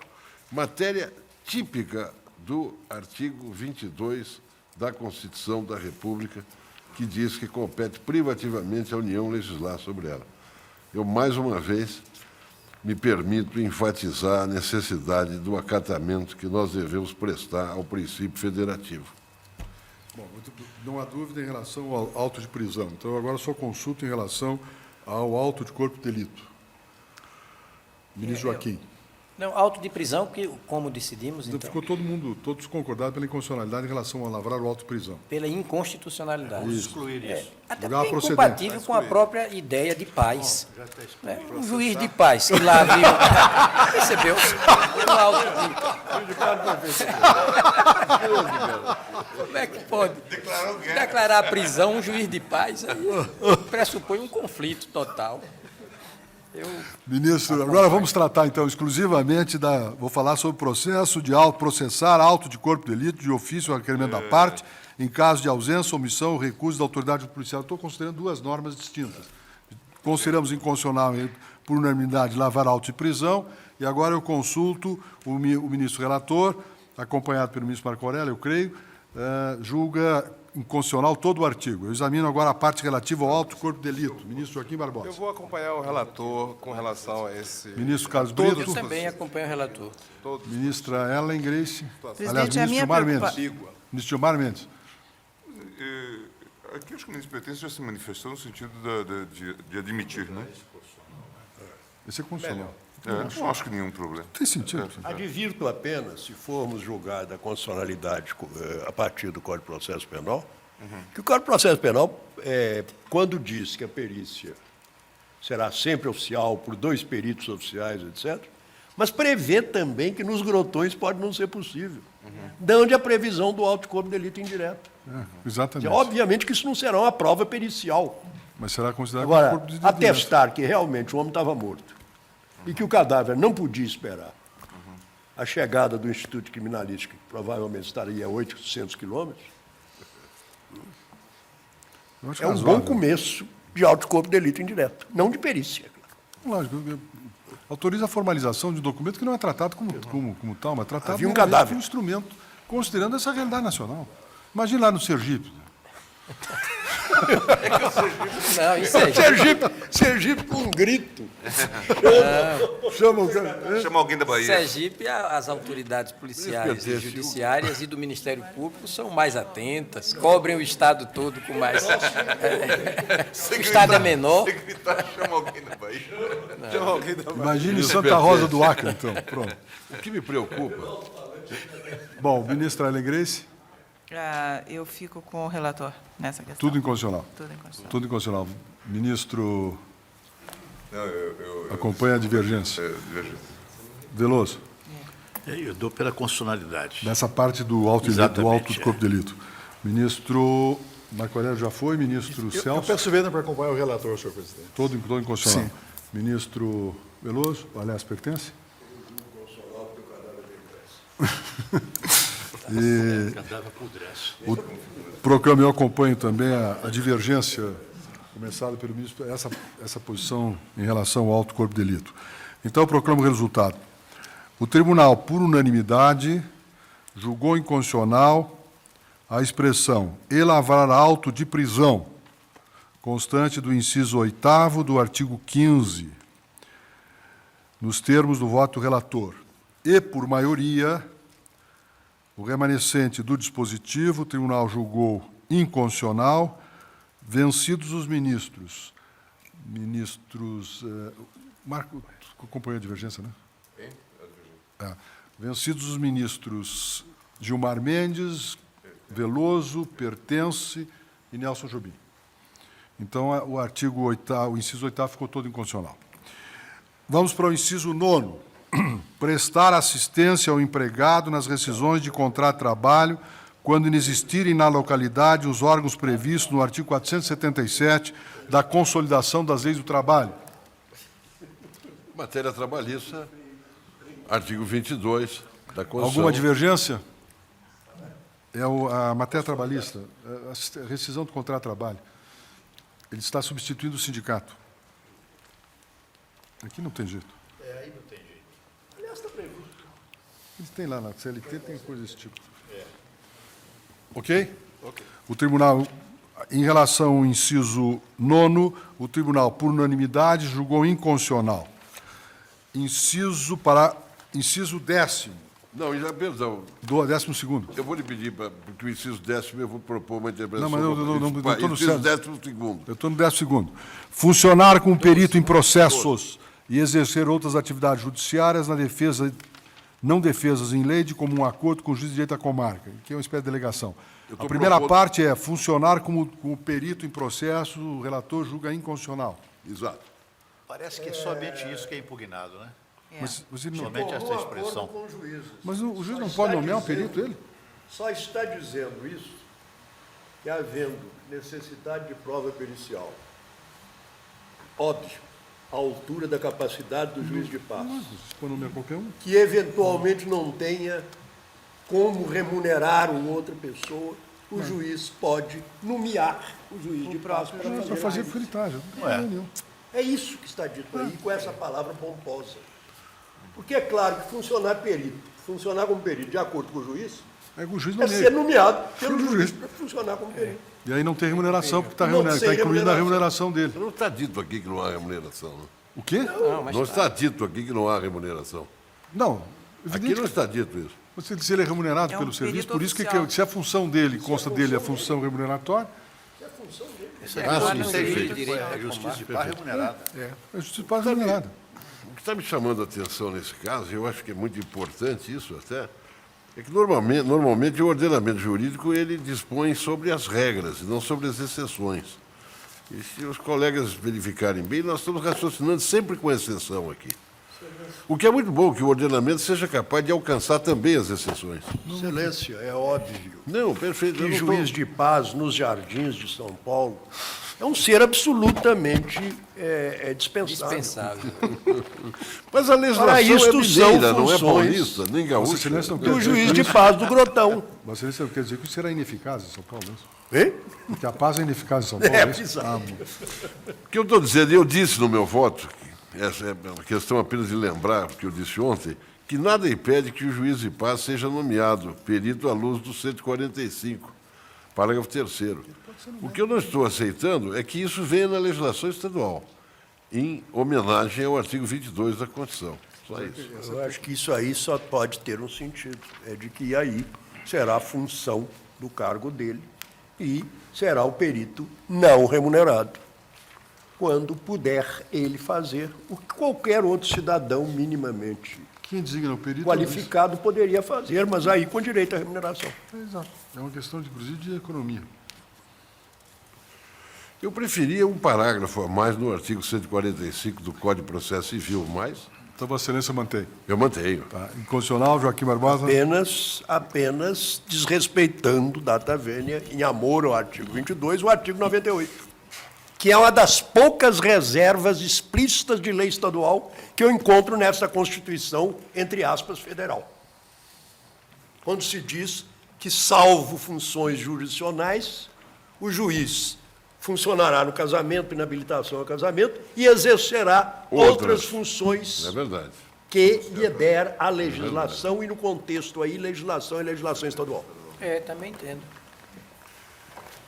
Matéria típica do artigo 22 da Constituição da República, que diz que compete privativamente à União legislar sobre ela. Eu, mais uma vez, me permito enfatizar a necessidade do acatamento que nós devemos prestar ao princípio federativo. Bom, não há dúvida em relação ao auto de prisão. Então, agora só consulto em relação ao auto de corpo de delito. Ministro Joaquim. Não, auto de prisão, que, como decidimos, então, Ficou todos concordados pela inconstitucionalidade em relação a lavrar o auto de prisão. pela inconstitucionalidade. Excluir isso. Até Julgar porque é procedente. incompatível com a própria ideia de paz. Né? Um juiz de paz que lá viu... Recebeu um auto de... Como é que pode declarar a prisão um juiz de paz? Aí pressupõe um conflito total. Ministro, agora vamos tratar, então, exclusivamente da... Vou falar sobre o processo de processar auto de corpo de delito, de ofício ou requerimento da parte, em caso de ausência, omissão ou recuso da autoridade policial. Estou considerando 2 normas distintas. Consideramos inconstitucional, por unanimidade, lavar auto de prisão, e agora eu consulto o ministro relator, acompanhado pelo ministro Marco Aurélio, eu creio, julga inconstitucional todo o artigo. Eu examino agora a parte relativa ao auto de corpo de delito. Ministro Joaquim Barbosa. Eu vou acompanhar o relator com relação a esse... Ministro Carlos Eu Brito. também acompanho o relator. Ministra Ellen Grace. Presidente, a minha Gilmar Mendes. preocupação... Ministro Gilmar Mendes. Aqui acho que o ministro Pertence já se manifestou no sentido de admitir, né? Esse é constitucional. Não acho que nenhum problema. Tem sentido. Advirto apenas, se formos julgar da constitucionalidade a partir do Código de Processo Penal, que o Código de Processo Penal, quando diz que a perícia será sempre oficial, por 2 peritos oficiais, etc., mas prevê também que nos grotões pode não ser possível. De onde a previsão do auto de corpo de delito indireto. Exatamente. Obviamente que isso não será uma prova pericial. Mas será considerado Agora, corpo de delito. atestar que realmente o homem estava morto e que o cadáver não podia esperar a chegada do Instituto Criminalístico, que provavelmente estaria a 800 quilômetros, Eu acho é um razoável. bom começo de auto de corpo de delito indireto, não de perícia. Lógico, autoriza a formalização de um documento que não é tratado como tal, mas tratado Havia um meramente cadáver. como instrumento, considerando essa realidade nacional. Imagina lá no Sergipe. Não, isso é... Sergipe com um grito. Chama o cara. Chama alguém da Bahia. Sergipe, as autoridades policiais e judiciárias e do Ministério Público são mais atentas, cobrem o Estado todo com mais... O Estado é menor. Se gritar, chama alguém da Bahia. Imagine Santa Rosa do Acre, então. Pronto. O que me preocupa, Bom, ministra Ellen Grace, eu fico com o relator nessa questão. tudo inconstitucional. Tudo inconstitucional. Tudo inconstitucional. Ministro acompanha a divergência. Veloso, Eu dou pela constitucionalidade. nessa parte do auto Exatamente, de corpo de delito. Ministro Marco Aurélio já foi, ministro Eu Celso, peço venda para acompanhar o relator, senhor presidente. todo inconstitucional. Ministro Veloso, aliás, pertence? E Cadáver apodrece. proclamo, eu acompanho também a divergência começada pelo ministro, essa posição em relação ao auto corpo de delito. Então, eu proclamo o resultado. O tribunal, por unanimidade, julgou inconstitucional a expressão "e lavrar auto de prisão", constante do inciso 8º do artigo 15, nos termos do voto do relator. E, por maioria, o remanescente do dispositivo, o tribunal julgou inconstitucional, vencidos os ministros. Marco, acompanhou a divergência, né? Vencidos os ministros Gilmar Mendes, Veloso, Pertence e Nelson Jobim. Então, o artigo 8º, o inciso 8º ficou todo inconstitucional. Vamos para o inciso 9º. Prestar assistência ao empregado nas rescisões de contrato de trabalho quando inexistirem na localidade os órgãos previstos no artigo 477 da Consolidação das Leis do Trabalho. Matéria trabalhista, artigo 22 da Constituição. Alguma divergência? É a matéria trabalhista, a rescisão do contrato de trabalho. Ele está substituindo o sindicato. Aqui não tem jeito. Aí não tem jeito. Aliás, está previsto. Eles têm lá na CLT, tem coisa desse tipo. Ok? O tribunal, em relação ao inciso 9º, o tribunal, por unanimidade, julgou inconstitucional. Inciso 10º. Não, já, perdão. Do 12º. Eu vou lhe pedir, porque o inciso 10º eu vou propor uma interpretação. Não, mas eu não estou no inciso certo. 12º. Eu estou no 12º. Funcionar como perito em processos e exercer outras atividades judiciárias na defesa, não defesas em lei de comum acordo com o juiz de direito da comarca, que é uma espécie de delegação. A primeira parte é funcionar como perito em processo, o relator julga inconstitucional. Exato. Parece que é somente isso que é impugnado, né? Mas ele não, Somente essa Formou expressão. acordo com o juiz. mas o juiz Só não está pode nomear um dizendo- perito, ele? Só está dizendo isso que, havendo necessidade de prova pericial, óbvio, à altura da capacidade do juiz de paz, Se for nomear qualquer um. que eventualmente não tenha como remunerar uma outra pessoa, o juiz pode nomear o juiz de paz para Para fazer fazer a revisão. fritagem. Não tem problema nenhum. É isso que está dito aí, com essa palavra pomposa. Porque é claro que funcionar como perito de acordo com o juiz, É que o juiz é ser nomeia. nomeado pelo Pelo juiz juiz. para funcionar como perito. E aí não tem remuneração, porque Não está tem incluído na remuneração. remuneração dele. Não está dito aqui que não há remuneração. Né? O quê? Não, mas Não está dito aqui que não há remuneração. Não. Aqui Evidente não que está dito isso. se ele é remunerado É um pelo serviço, perito por isso que oficial. se a função dele consta dele a função remuneratória, Isso Agora é não tem justiça, direito é à justiça de paz remunerada. é a justiça passa remunerada. O que está me chamando a atenção nesse caso, e eu acho que é muito importante isso até, é que normalmente o ordenamento jurídico ele dispõe sobre as regras e não sobre as exceções. E se os colegas verificarem bem, nós estamos raciocinando sempre com exceção aqui. O que é muito bom, que o ordenamento seja capaz de alcançar também as exceções. Excelência, é óbvio Não, perfeito. eu que não juiz de paz nos jardins de São Paulo é um ser absolutamente dispensável. dispensável. Mas a legislação Para isto é são mineira, não é funções paulista, nem Vossa gaúcha. Excelência não Do quer dizer juiz que de isso- paz do Grotão. Vossa Excelência não quer dizer que isso será ineficaz em São Paulo, mesmo? Hein? Que a paz é ineficaz em São Paulo. É, isso? exato. O que eu estou dizendo, eu disse no meu voto, que essa é uma questão apenas de lembrar, porque eu disse ontem, que nada impede que o juiz de paz seja nomeado perito à luz do 145, parágrafo 3º. O que eu não estou aceitando é que isso venha na legislação estadual, em homenagem ao artigo 22 da Constituição. Só isso. Eu acho que isso aí só pode ter um sentido, é de que aí será a função do cargo dele e será o perito não remunerado, quando puder ele fazer o que qualquer outro cidadão minimamente Quem designa o perito? qualificado poderia fazer, mas aí com direito à remuneração. É, exato. É uma questão, inclusive, de economia. Eu preferia um parágrafo a mais no artigo 145 do Código de Processo Civil, mas Então, Vossa Excelência mantém. eu mantenho. Tá? Inconstitucional, Joaquim Barbosa. Apenas desrespeitando, data vênia, em amor ao artigo 22, o artigo 98, que é uma das poucas reservas explícitas de lei estadual que eu encontro nessa Constituição, entre aspas, federal. Quando se diz que, salvo funções jurisdicionais, o juiz funcionará no casamento, inabilitação ao casamento, e exercerá outras funções É verdade. que lhe der a legislação, e no contexto aí, legislação e legislação estadual. Também entendo.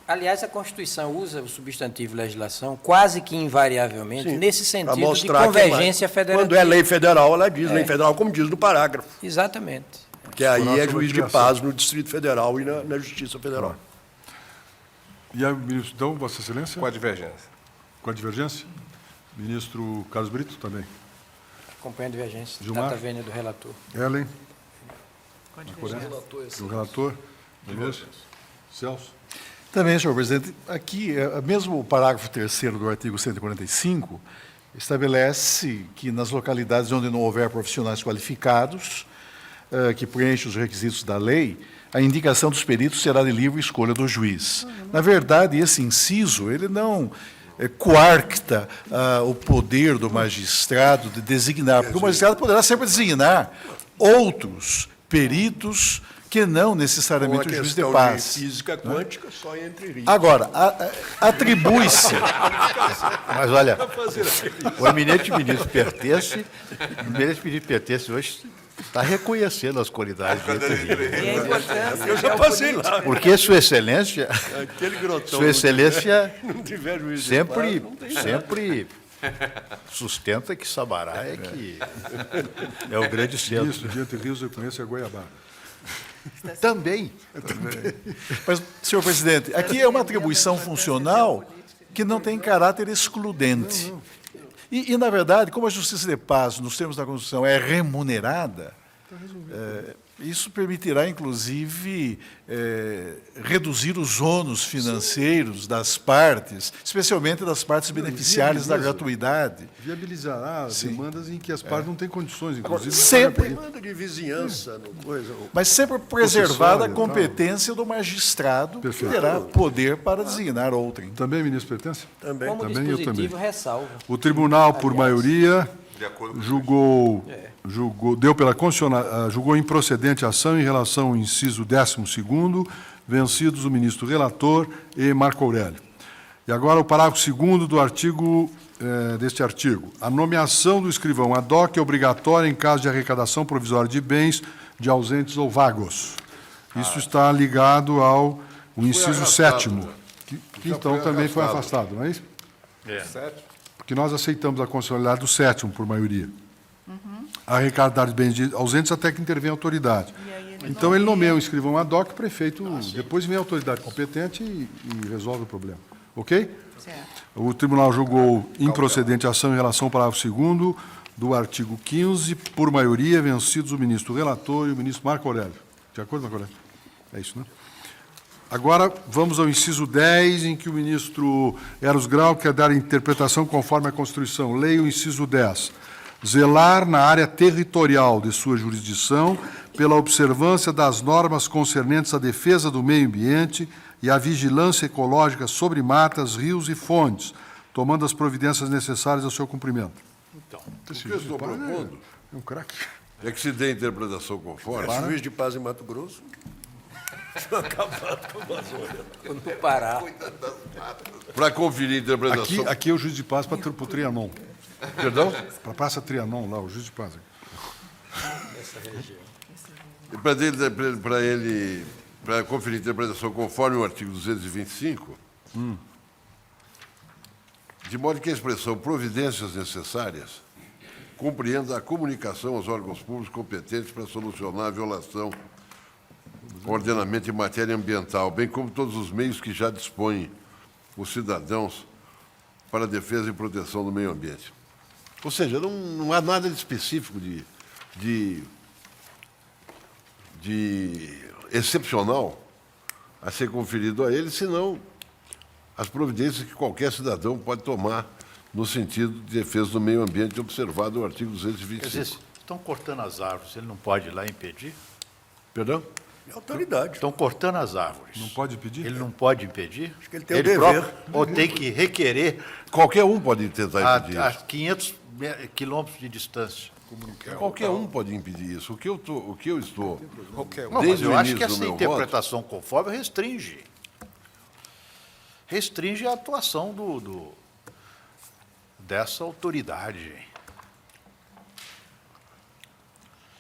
Aliás, a Constituição usa o substantivo legislação quase que invariavelmente nesse Pra sentido de mostrar que convergência federativa. Quando é lei federal, ela diz lei federal, como diz no parágrafo. Exatamente. Que aí Nossa é juiz de obrigação. paz no Distrito Federal e na Justiça Federal. E aí, ministro, então, Vossa Excelência? Com a divergência. Com a divergência? Ministro Carlos Brito, também. Acompanha a divergência. Gilmar? Data vênia do relator. Ellen? Com a divergência. O relator? Veloso? Celso? Também, senhor presidente, aqui, mesmo o parágrafo 3º do artigo 145 estabelece que nas localidades onde não houver profissionais qualificados que preenchem os requisitos da lei, a indicação dos peritos será de livre escolha do juiz. Na verdade, esse inciso, ele não coarta o poder do magistrado de designar, porque o magistrado poderá sempre designar outros peritos que não necessariamente o juiz de paz. Física quântica só entre ricos. Agora, atribui-se. Mas olha, o eminente ministro Pertence hoje está reconhecendo as qualidades de entre ricos. E a importância Eu já passei lá. Porque Sua Excelência, Aquele grotão. Sua Excelência Não tiver juiz de sempre, paz, não tem nada. sempre sustenta que Sabará é o grande centro. Ministro, de Entre Rios, eu conheço a Goiabá. Também. Mas, senhor presidente, aqui é uma atribuição funcional que não tem caráter excludente. E, na verdade, como a Justiça de Paz, nos termos da Constituição, é remunerada, isso permitirá, inclusive, reduzir os ônus financeiros das partes, especialmente das partes beneficiárias da gratuidade. Viabilizará demandas em que as partes não têm condições, inclusive. Sempre, Demanda de vizinhança, no coisa. mas sempre preservada a Possessória, competência do magistrado, que Perfeito. terá poder para designar outrem. Também, ministro Pertence? Também. Como Também, eu dispositivo, também. ressalva. O tribunal, por maioria, De acordo com julgou improcedente a ação em relação ao inciso 12º, vencidos o ministro relator e Marco Aurélio. E agora o parágrafo 2º do artigo, deste artigo. A nomeação do escrivão ad hoc é obrigatória em caso de arrecadação provisória de bens de ausentes ou vagos. Isso está ligado ao o inciso arrastado, 7º, né? que Já então foi também foi arrastado. afastado, não é isso? Certo? Porque nós aceitamos a constitucionalidade do 7º, por maioria. Arrecadar de bens de ausentes até que intervenha a autoridade. Então, ele nomeia um escrivão ad hoc, o prefeito, depois vem a autoridade competente e resolve o problema. Ok? Certo. O tribunal julgou improcedente a ação em relação ao parágrafo 2º do artigo 15, por maioria, vencidos o ministro relator e o ministro Marco Aurélio. De acordo, Marco Aurélio? É isso, né? Agora, vamos ao inciso 10, em que o ministro Eros Grau quer dar interpretação conforme a Constituição. Leia o inciso 10. Zelar na área territorial de sua jurisdição pela observância das normas concernentes à defesa do meio ambiente e à vigilância ecológica sobre matas, rios e fontes, tomando as providências necessárias ao seu cumprimento. O que eu estou propondo É um craque. é que se dê interpretação conforme. Juiz de paz em Mato Grosso. No Pará. Para conferir a interpretação. Aqui é o juiz de paz para o Trianon. Perdão? Para a Praça Trianon, lá, o juiz de paz. Para conferir a interpretação conforme o artigo 225, de modo que a expressão providências necessárias compreenda a comunicação aos órgãos públicos competentes para solucionar a violação do ordenamento em matéria ambiental, bem como todos os meios que já dispõem os cidadãos para a defesa e proteção do meio ambiente. Ou seja, não há nada de específico de excepcional a ser conferido a ele, senão as providências que qualquer cidadão pode tomar no sentido de defesa do meio ambiente observado no artigo Quer 225. dizer, estão cortando as árvores, ele não pode ir lá impedir? Perdão? É autoridade. Estão cortando as árvores. Não pode pedir? Ele não pode impedir? Acho que ele tem o dever. próprio, ou tem que requerer Qualquer um pode tentar impedir a isso. 500 quilômetros de distância. Qualquer um pode impedir isso. O que eu estou Qualquer um. Não, mas desde eu o acho que início do essa meu voto, interpretação conforme restringe. Restringe a atuação dessa autoridade.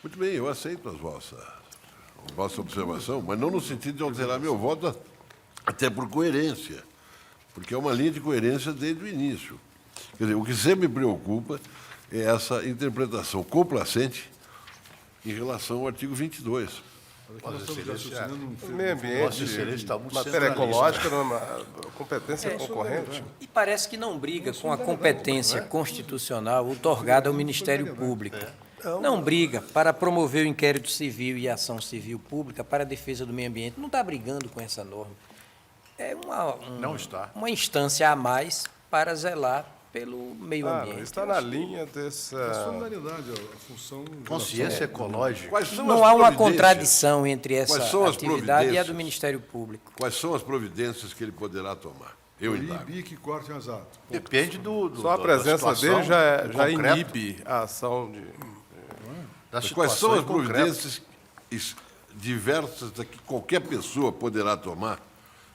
muito bem, eu aceito a vossa observação, mas não no sentido de alterar meu voto até por coerência, porque é uma linha de coerência desde o início. Quer dizer, o que sempre me preocupa é essa interpretação complacente em relação ao artigo 22. O meio ambiente, Vossa Excelência está muito matéria centralista. ecológica, competência concorrente. E parece que não briga com a competência constitucional outorgada ao Ministério Público. Não briga para promover o inquérito civil e a ação civil pública para a defesa do meio ambiente. Não está brigando com essa norma. É Não está. uma instância a mais para zelar pelo meio Claro, ambiente. está na linha dessa... A solidariedade, a função... Consciência ecológica. Quais são Não as há uma providências? contradição entre essa Quais são as atividade e a providências? do Ministério Público. Quais são as providências que ele poderá tomar? Eu indago. Proibir que cortem as árvores. Depende do Só a da presença situação dele já concreta, inibe a ação de... da Mas quais são situação as concreta. providências diversas que qualquer pessoa poderá tomar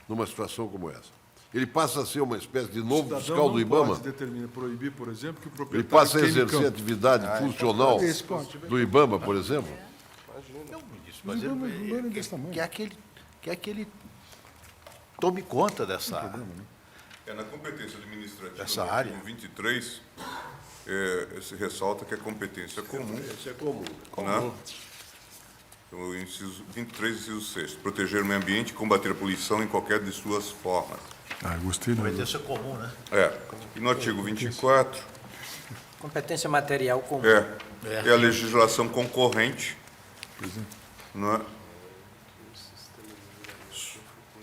numa situação como essa? Ele passa a ser uma espécie de novo Cidadão fiscal do não IBAMA? pode determinar, proibir, por exemplo, que o Ele proprietário passa a queime exercer campo. atividade funcional Esse pode. do IBAMA, por exemplo? Não, ministro, mas Mas não é desse tamanho. quer que ele tome conta dessa área. Na competência administrativa, Dessa no área. artigo 23, se ressalta que é competência comum. Isso é comum. Né? O inciso 23, inciso 6. Proteger o meio ambiente e combater a poluição em qualquer de suas formas. Ah, gostei. Né? Competência comum, né? E no artigo 24, Competência material comum. é a legislação concorrente. Não é?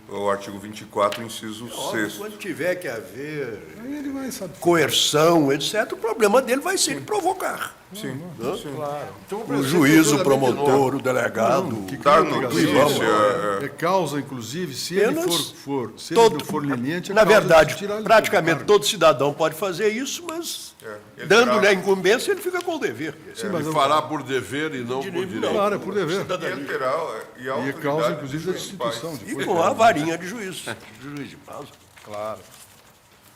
O artigo 24, inciso Óbvio, 6. quando tiver que haver Aí ele vai, sabe? coerção, etc., o problema dele vai ser ele provocar. Sim. Então, O juiz, o promotor, o delegado. Dar Vamos. notícia. É causa, inclusive, se Apenas ele for se todo- ele não for leniente, é Na causa de verdade, tirar ele do praticamente cargo. todo cidadão pode fazer isso, mas Ele dando-lhe terá- a incumbência, ele fica com o dever. Sim, mas ele fará por dever e não por direito. Claro, é por dever. E ele terá, e a E é autoridade causa, inclusive, da dos destituição. municipais. E com a varinha de juiz. Juiz de paz. Claro.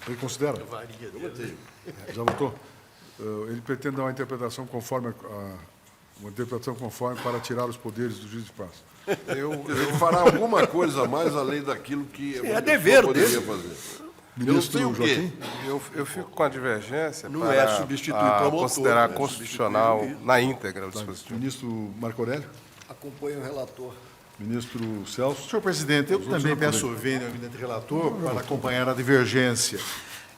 Ele considera? Já votou? Ele pretende dar uma interpretação conforme para tirar os poderes do juiz de paz. Ele fará alguma coisa a mais além daquilo que é uma dever pessoa poderia dele. fazer. Ministro Eu não sei o quê. Joaquim? Eu fico com a divergência Não para é substituir promotor, considerar não é constitucional substituir na íntegra o dispositivo. Ministro Marco Aurélio? Acompanho o relator. Ministro Celso? Senhor presidente, eu também peço vênia ao eminente relator para acompanhar a divergência.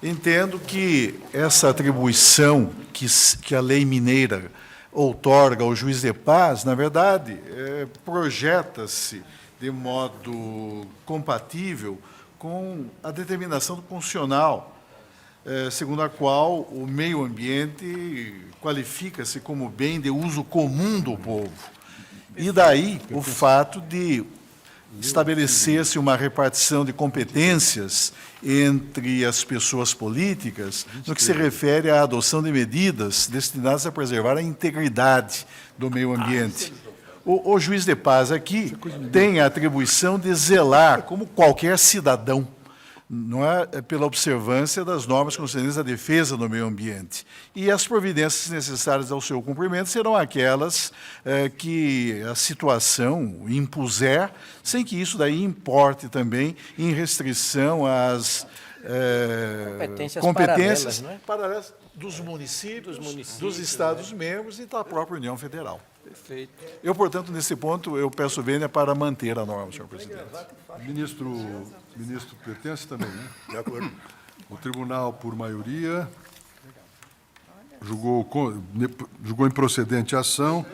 Entendo que essa atribuição que a lei mineira outorga ao juiz de paz, na verdade, projeta-se de modo compatível com a determinação do constitucional, segundo a qual o meio ambiente qualifica-se como bem de uso comum do povo. E daí o fato de estabelecer-se uma repartição de competências entre as pessoas políticas no que se refere à adoção de medidas destinadas a preservar a integridade do meio ambiente. O juiz de paz aqui tem a atribuição de zelar, como qualquer cidadão, não é, pela observância das normas concernentes à defesa do meio ambiente. E as providências necessárias ao seu cumprimento serão aquelas que a situação impuser, sem que isso daí importe também em restrição às competências paralelas, não é? paralelas dos municípios, dos Estados-membros e da própria União Federal. Perfeito. Eu, portanto, nesse ponto, eu peço vênia para manter a norma, senhor presidente. Ministro pertence também, né? De acordo. O tribunal, por maioria, julgou improcedente a ação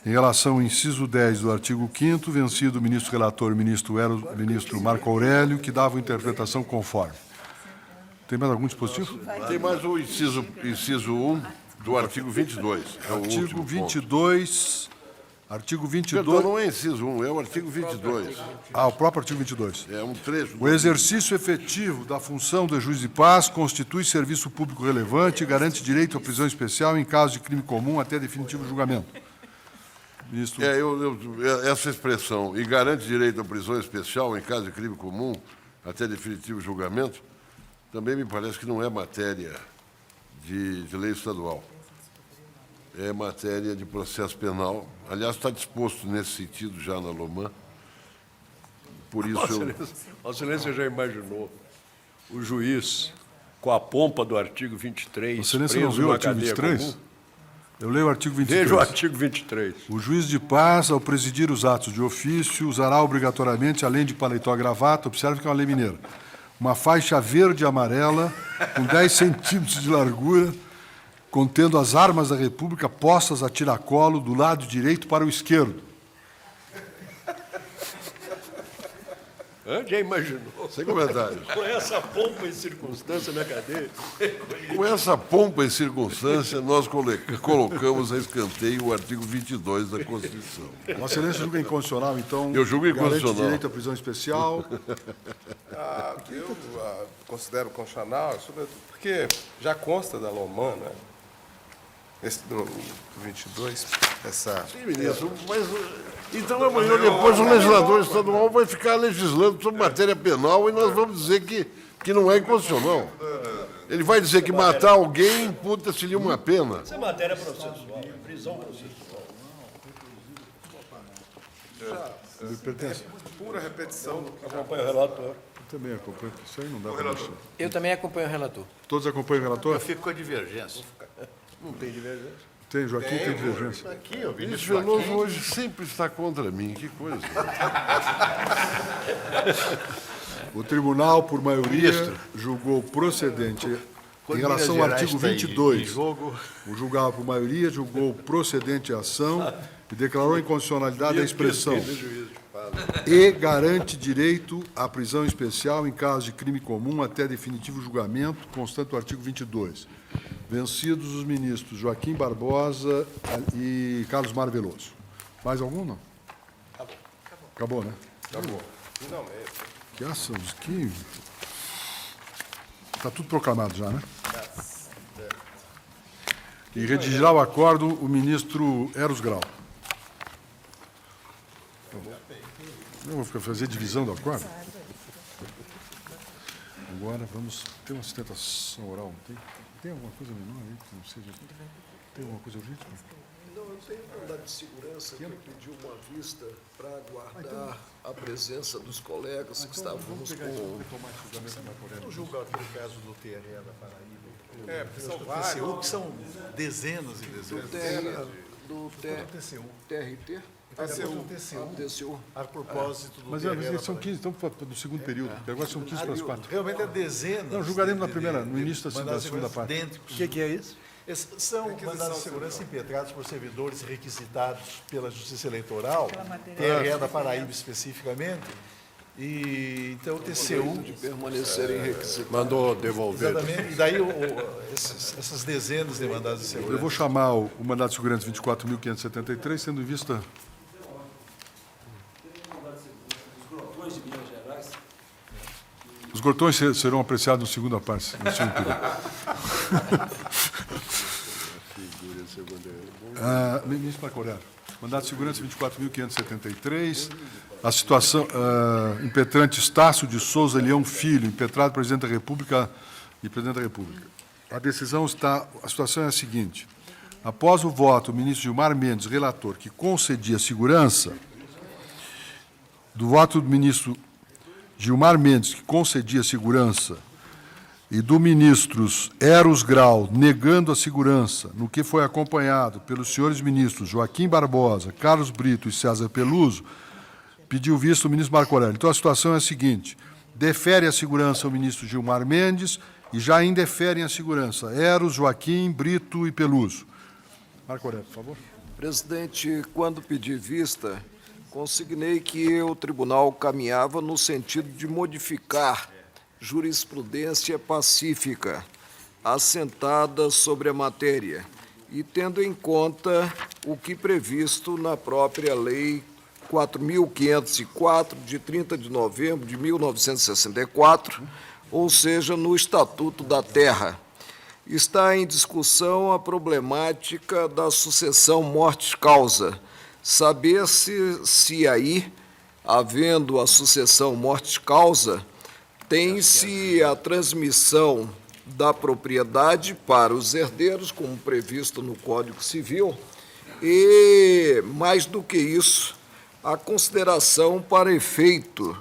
em relação ao inciso 10 do artigo 5º, vencido o ministro relator, ministro Marco Aurélio, que dava interpretação conforme. Tem mais algum dispositivo? Tem mais o inciso 1 do artigo 22. É o Artigo último 22... Artigo 22... Perdão, não é inciso 1, é o artigo 22. Ah, o próprio artigo 22. É um trecho. O exercício efetivo da função do juiz de paz constitui serviço público relevante e garante direito à prisão especial em caso de crime comum até definitivo julgamento. Ministro... Essa expressão, e garante direito à prisão especial em caso de crime comum até definitivo julgamento, também me parece que não é matéria de lei estadual. É matéria de processo penal. Aliás, está disposto nesse sentido já na LOMAN, por isso eu... Vossa Excelência já imaginou o juiz com a pompa do artigo 23, Vossa Excelência não preso viu o numa artigo cadeia 23? comum? Eu leio o artigo 23. Veja o artigo 23. O juiz de paz, ao presidir os atos de ofício, usará obrigatoriamente, além de paletó e gravata, observe que é uma lei mineira, uma faixa verde e amarela, com 10 centímetros de largura, contendo as armas da República postas a tiracolo do lado direito para o esquerdo. Já imaginou? Sem comentários. Com essa pompa em circunstância na cadeia? Com essa pompa em circunstância, nós colocamos a escanteio o artigo 22 da Constituição. Vossa Excelência julga inconstitucional, então... Eu julgo inconstitucional. Garante direito à prisão especial. Eu considero constitucional, sobretudo porque já consta da LOMAN, né? Esse do 22, essa... Sim, ministro, mas então amanhã depois o legislador estadual vai ficar legislando sobre matéria penal e nós vamos dizer que não é inconstitucional. Ele vai dizer que matar alguém imputa-se-lhe uma pena. Isso é matéria processual, prisão processual. Pertence. Pura repetição. Acompanha o relator. Eu também acompanho. Isso aí não dá para mexer. Eu também acompanho o relator. Todos acompanham o relator? Eu fico com a divergência. Não tem divergência. Tem, Joaquim tem divergência. Aqui, o O ministro ministro Veloso Joaquim, hoje sempre está contra mim, que coisa. O tribunal, por maioria, julgou procedente, em relação ao Minas artigo Gerais está em 22, jogo. o julgado por maioria julgou procedente a ação e declarou a inconstitucionalidade da expressão e garante direito à prisão especial em caso de crime comum até definitivo julgamento, constante o artigo 22. Vencidos os ministros Joaquim Barbosa e Carlos Mário Veloso. Mais algum, não? Acabou, né? Acabou. Finalmente. Que ação, que... Está tudo proclamado já, né? E redigirá o acordo o ministro Eros Grau. Eu vou fazer divisão do acordo? Agora vamos... Tem uma sustentação oral, não tem? Tem alguma coisa menor aí que não seja... Tem alguma coisa urgente? Não, eu tenho um mandado de segurança que pediu uma vista para aguardar a presença dos colegas que estávamos com... Eu julgo aquele caso do TRE da Paraíba. Porque são TCU, vários. que são dezenas e dezenas. Do TCU. TRT? TCU. A propósito do Mas TRE da eles são Paraíba. 15, estamos do segundo período, porque agora são 15 para as 4. Realmente é dezenas. Não, julgaremos na primeira, no início da mandados de segunda segurança parte. idênticos. O que é isso? Esses são mandados de segurança impetrados por servidores requisitados pela Justiça Eleitoral, TRE da Paraíba especificamente, e então o TCU... Permanecerem requisitados. Mandou devolver. Exatamente, e daí essas dezenas de mandados de segurança... Eu vou chamar o mandado de segurança 24.573, tendo em vista... Os glotões serão apreciados no segundo parte, no segundo período. Ministro Marco Aurélio, mandado de segurança 24.573, a situação impetrante Estácio de Souza Leão Filho, impetrado presidente da República e presidente da República. A decisão está, a situação é a seguinte: após o voto do ministro Gilmar Mendes, relator, que concedia segurança, do voto do ministro Gilmar Mendes, que concedia segurança, e do ministros Eros Grau, negando a segurança, no que foi acompanhado pelos senhores ministros Joaquim Barbosa, Carlos Brito e César Peluso, pediu visto o ministro Marco Aurélio. Então, a situação é a seguinte: defere a segurança o ministro Gilmar Mendes e já indeferem a segurança Eros, Joaquim, Brito e Peluso. Marco Aurélio, por favor. Presidente, quando pedi vista, consignei que o tribunal caminhava no sentido de modificar jurisprudência pacífica assentada sobre a matéria e tendo em conta o que previsto na própria Lei 4.504, de 30 de novembro de 1964, ou seja, no Estatuto da Terra. Está em discussão a problemática da sucessão morte-causa. Saber se aí, havendo a sucessão morte-causa, tem-se a transmissão da propriedade para os herdeiros, como previsto no Código Civil, e, mais do que isso, a consideração para efeito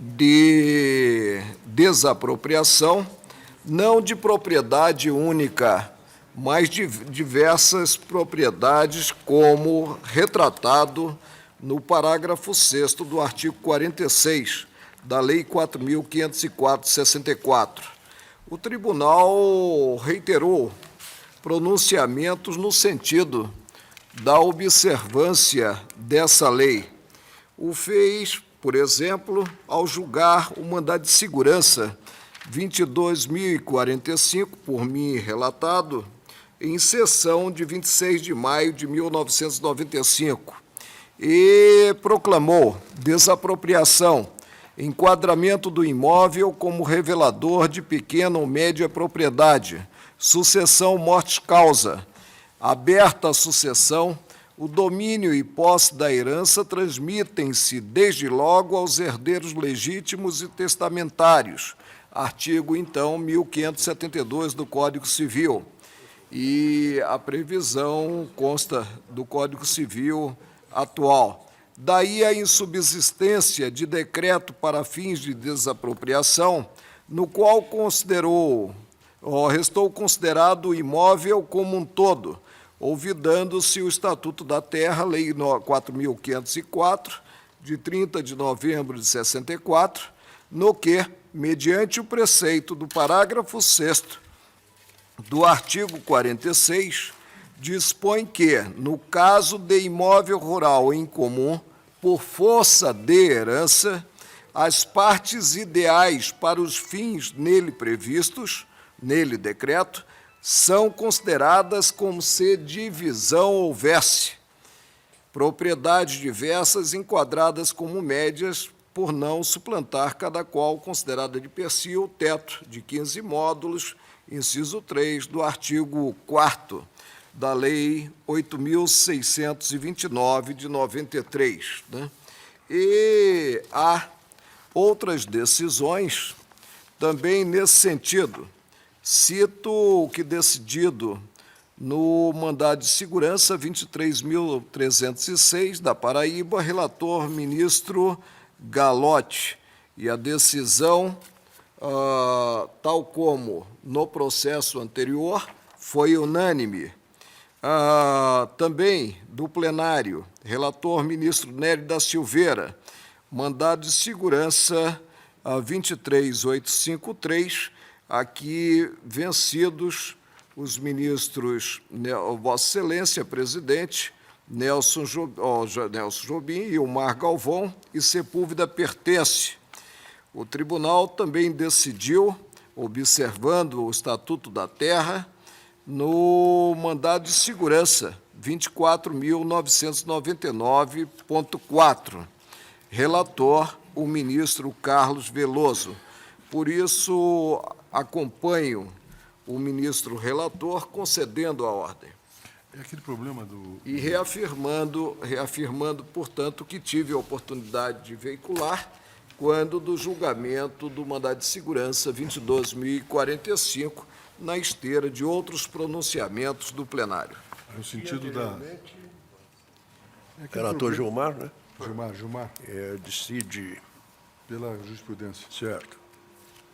de desapropriação, não de propriedade única, mas de diversas propriedades, como retratado no parágrafo 6º do artigo 46 da Lei 4.504 de 64. O tribunal reiterou pronunciamentos no sentido da observância dessa lei. O fez, por exemplo, ao julgar o mandado de segurança 22.045, por mim relatado, em sessão de 26 de maio de 1995, e proclamou desapropriação, enquadramento do imóvel como revelador de pequena ou média propriedade, sucessão morte-causa, aberta a sucessão, o domínio e posse da herança transmitem-se desde logo aos herdeiros legítimos e testamentários, artigo, então, 1572 do Código Civil. E a previsão consta do Código Civil atual. Daí a insubsistência de decreto para fins de desapropriação, no qual restou considerado o imóvel como um todo, olvidando-se o Estatuto da Terra, Lei 4.504, de 30 de novembro de 64, no que, mediante o preceito do parágrafo 6º do artigo 46, dispõe que, no caso de imóvel rural em comum, por força de herança, as partes ideais para os fins nele previstos, nele decreto, são consideradas como se divisão houvesse. Propriedades diversas enquadradas como médias, por não suplantar cada qual considerada de per si o teto de 15 módulos, inciso 3 do artigo 4º da Lei 8.629, de 93. E há outras decisões também nesse sentido. Cito o que decidido no mandado de segurança 23.306 da Paraíba, relator ministro Galotti, e a decisão, tal como no processo anterior, foi unânime. Também do plenário, relator ministro Nery da Silveira, mandado de segurança 23853, aqui vencidos os ministros Vossa Excelência, presidente, Nelson Jobim e Omar Galvão, e Sepúlveda pertence. O tribunal também decidiu, observando o Estatuto da Terra, no mandado de segurança 24.999.4, relator o ministro Carlos Veloso. Por isso, acompanho o ministro relator concedendo a ordem. É aquele problema do... E reafirmando, portanto, que tive a oportunidade de veicular quando do julgamento do mandado de segurança 22.045, na esteira de outros pronunciamentos do plenário. No sentido da... Relator Gilmar, né? Gilmar. Decide... Pela jurisprudência. Certo.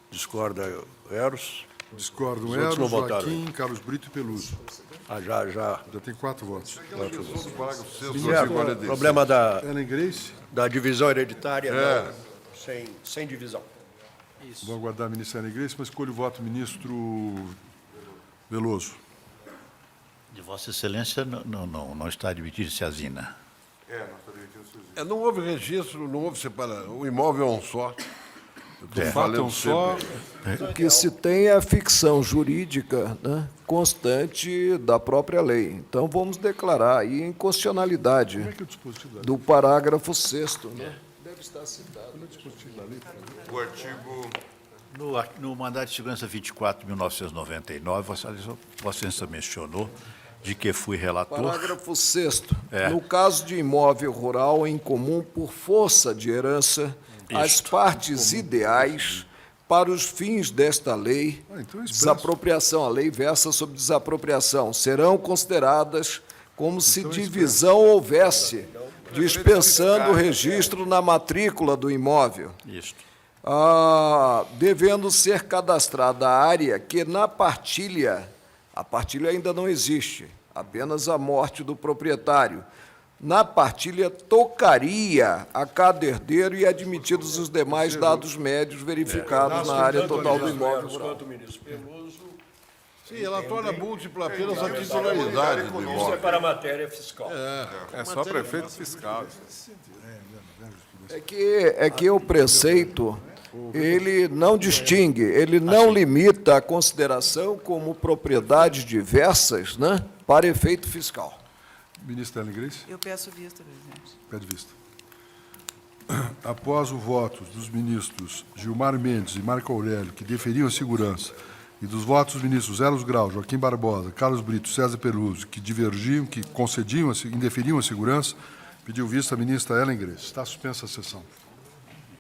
Discorda Eros? Discordam Os outros Eros, não votaram. Joaquim, Carlos Brito e Peluso. Já. Já tem 4 votos. Certo. Problema Ellen Grace? da divisão hereditária, não, sem divisão. Vou aguardar a ministra Ellen Grace, mas escolho o voto ministro Veloso. De Vossa Excelência não está admitido se azina. Não houve registro, não houve separação. O imóvel é um só. De fato, é um só. O que se tem é a ficção jurídica, né, constante da própria lei. Então, vamos declarar aí a inconstitucionalidade Como é que é o dispositivo da lei? do parágrafo 6º. Né? Deve estar citado. Como é o dispositivo da lei? O artigo... No mandado de segurança 24.999, Vossa Excelência mencionou de que fui relator. Parágrafo 6º. No caso de imóvel rural em comum por força de herança, as partes ideais para os fins desta lei, Então, expresso. desapropriação, a lei versa sobre desapropriação, serão consideradas como se Então, divisão houvesse, dispensando o registro na matrícula do imóvel. Isso. devendo ser cadastrada a área que na partilha, a partilha ainda não existe, apenas a morte do proprietário, na partilha tocaria a cada herdeiro e admitidos os demais dados médios verificados na área total do imóvel rural. Quanto o ministro Peluso, Sim, ela torna múltipla apenas a titularidade do isso é imóvel. para a matéria fiscal. É só prefeito fiscal. É que o preceito, ele não distingue, ele não limita a consideração como propriedades diversas, né, para efeito fiscal. Ministra Ellen Grace, Eu peço vista, presidente. pede vista. Após o voto dos ministros Gilmar Mendes e Marco Aurélio, que deferiam a segurança, e dos votos dos ministros Eros Grau, Joaquim Barbosa, Carlos Brito, César Peluso, que divergiam, que concediam, indeferiam a segurança, pediu vista a ministra Ellen Grace. Está suspensa a sessão.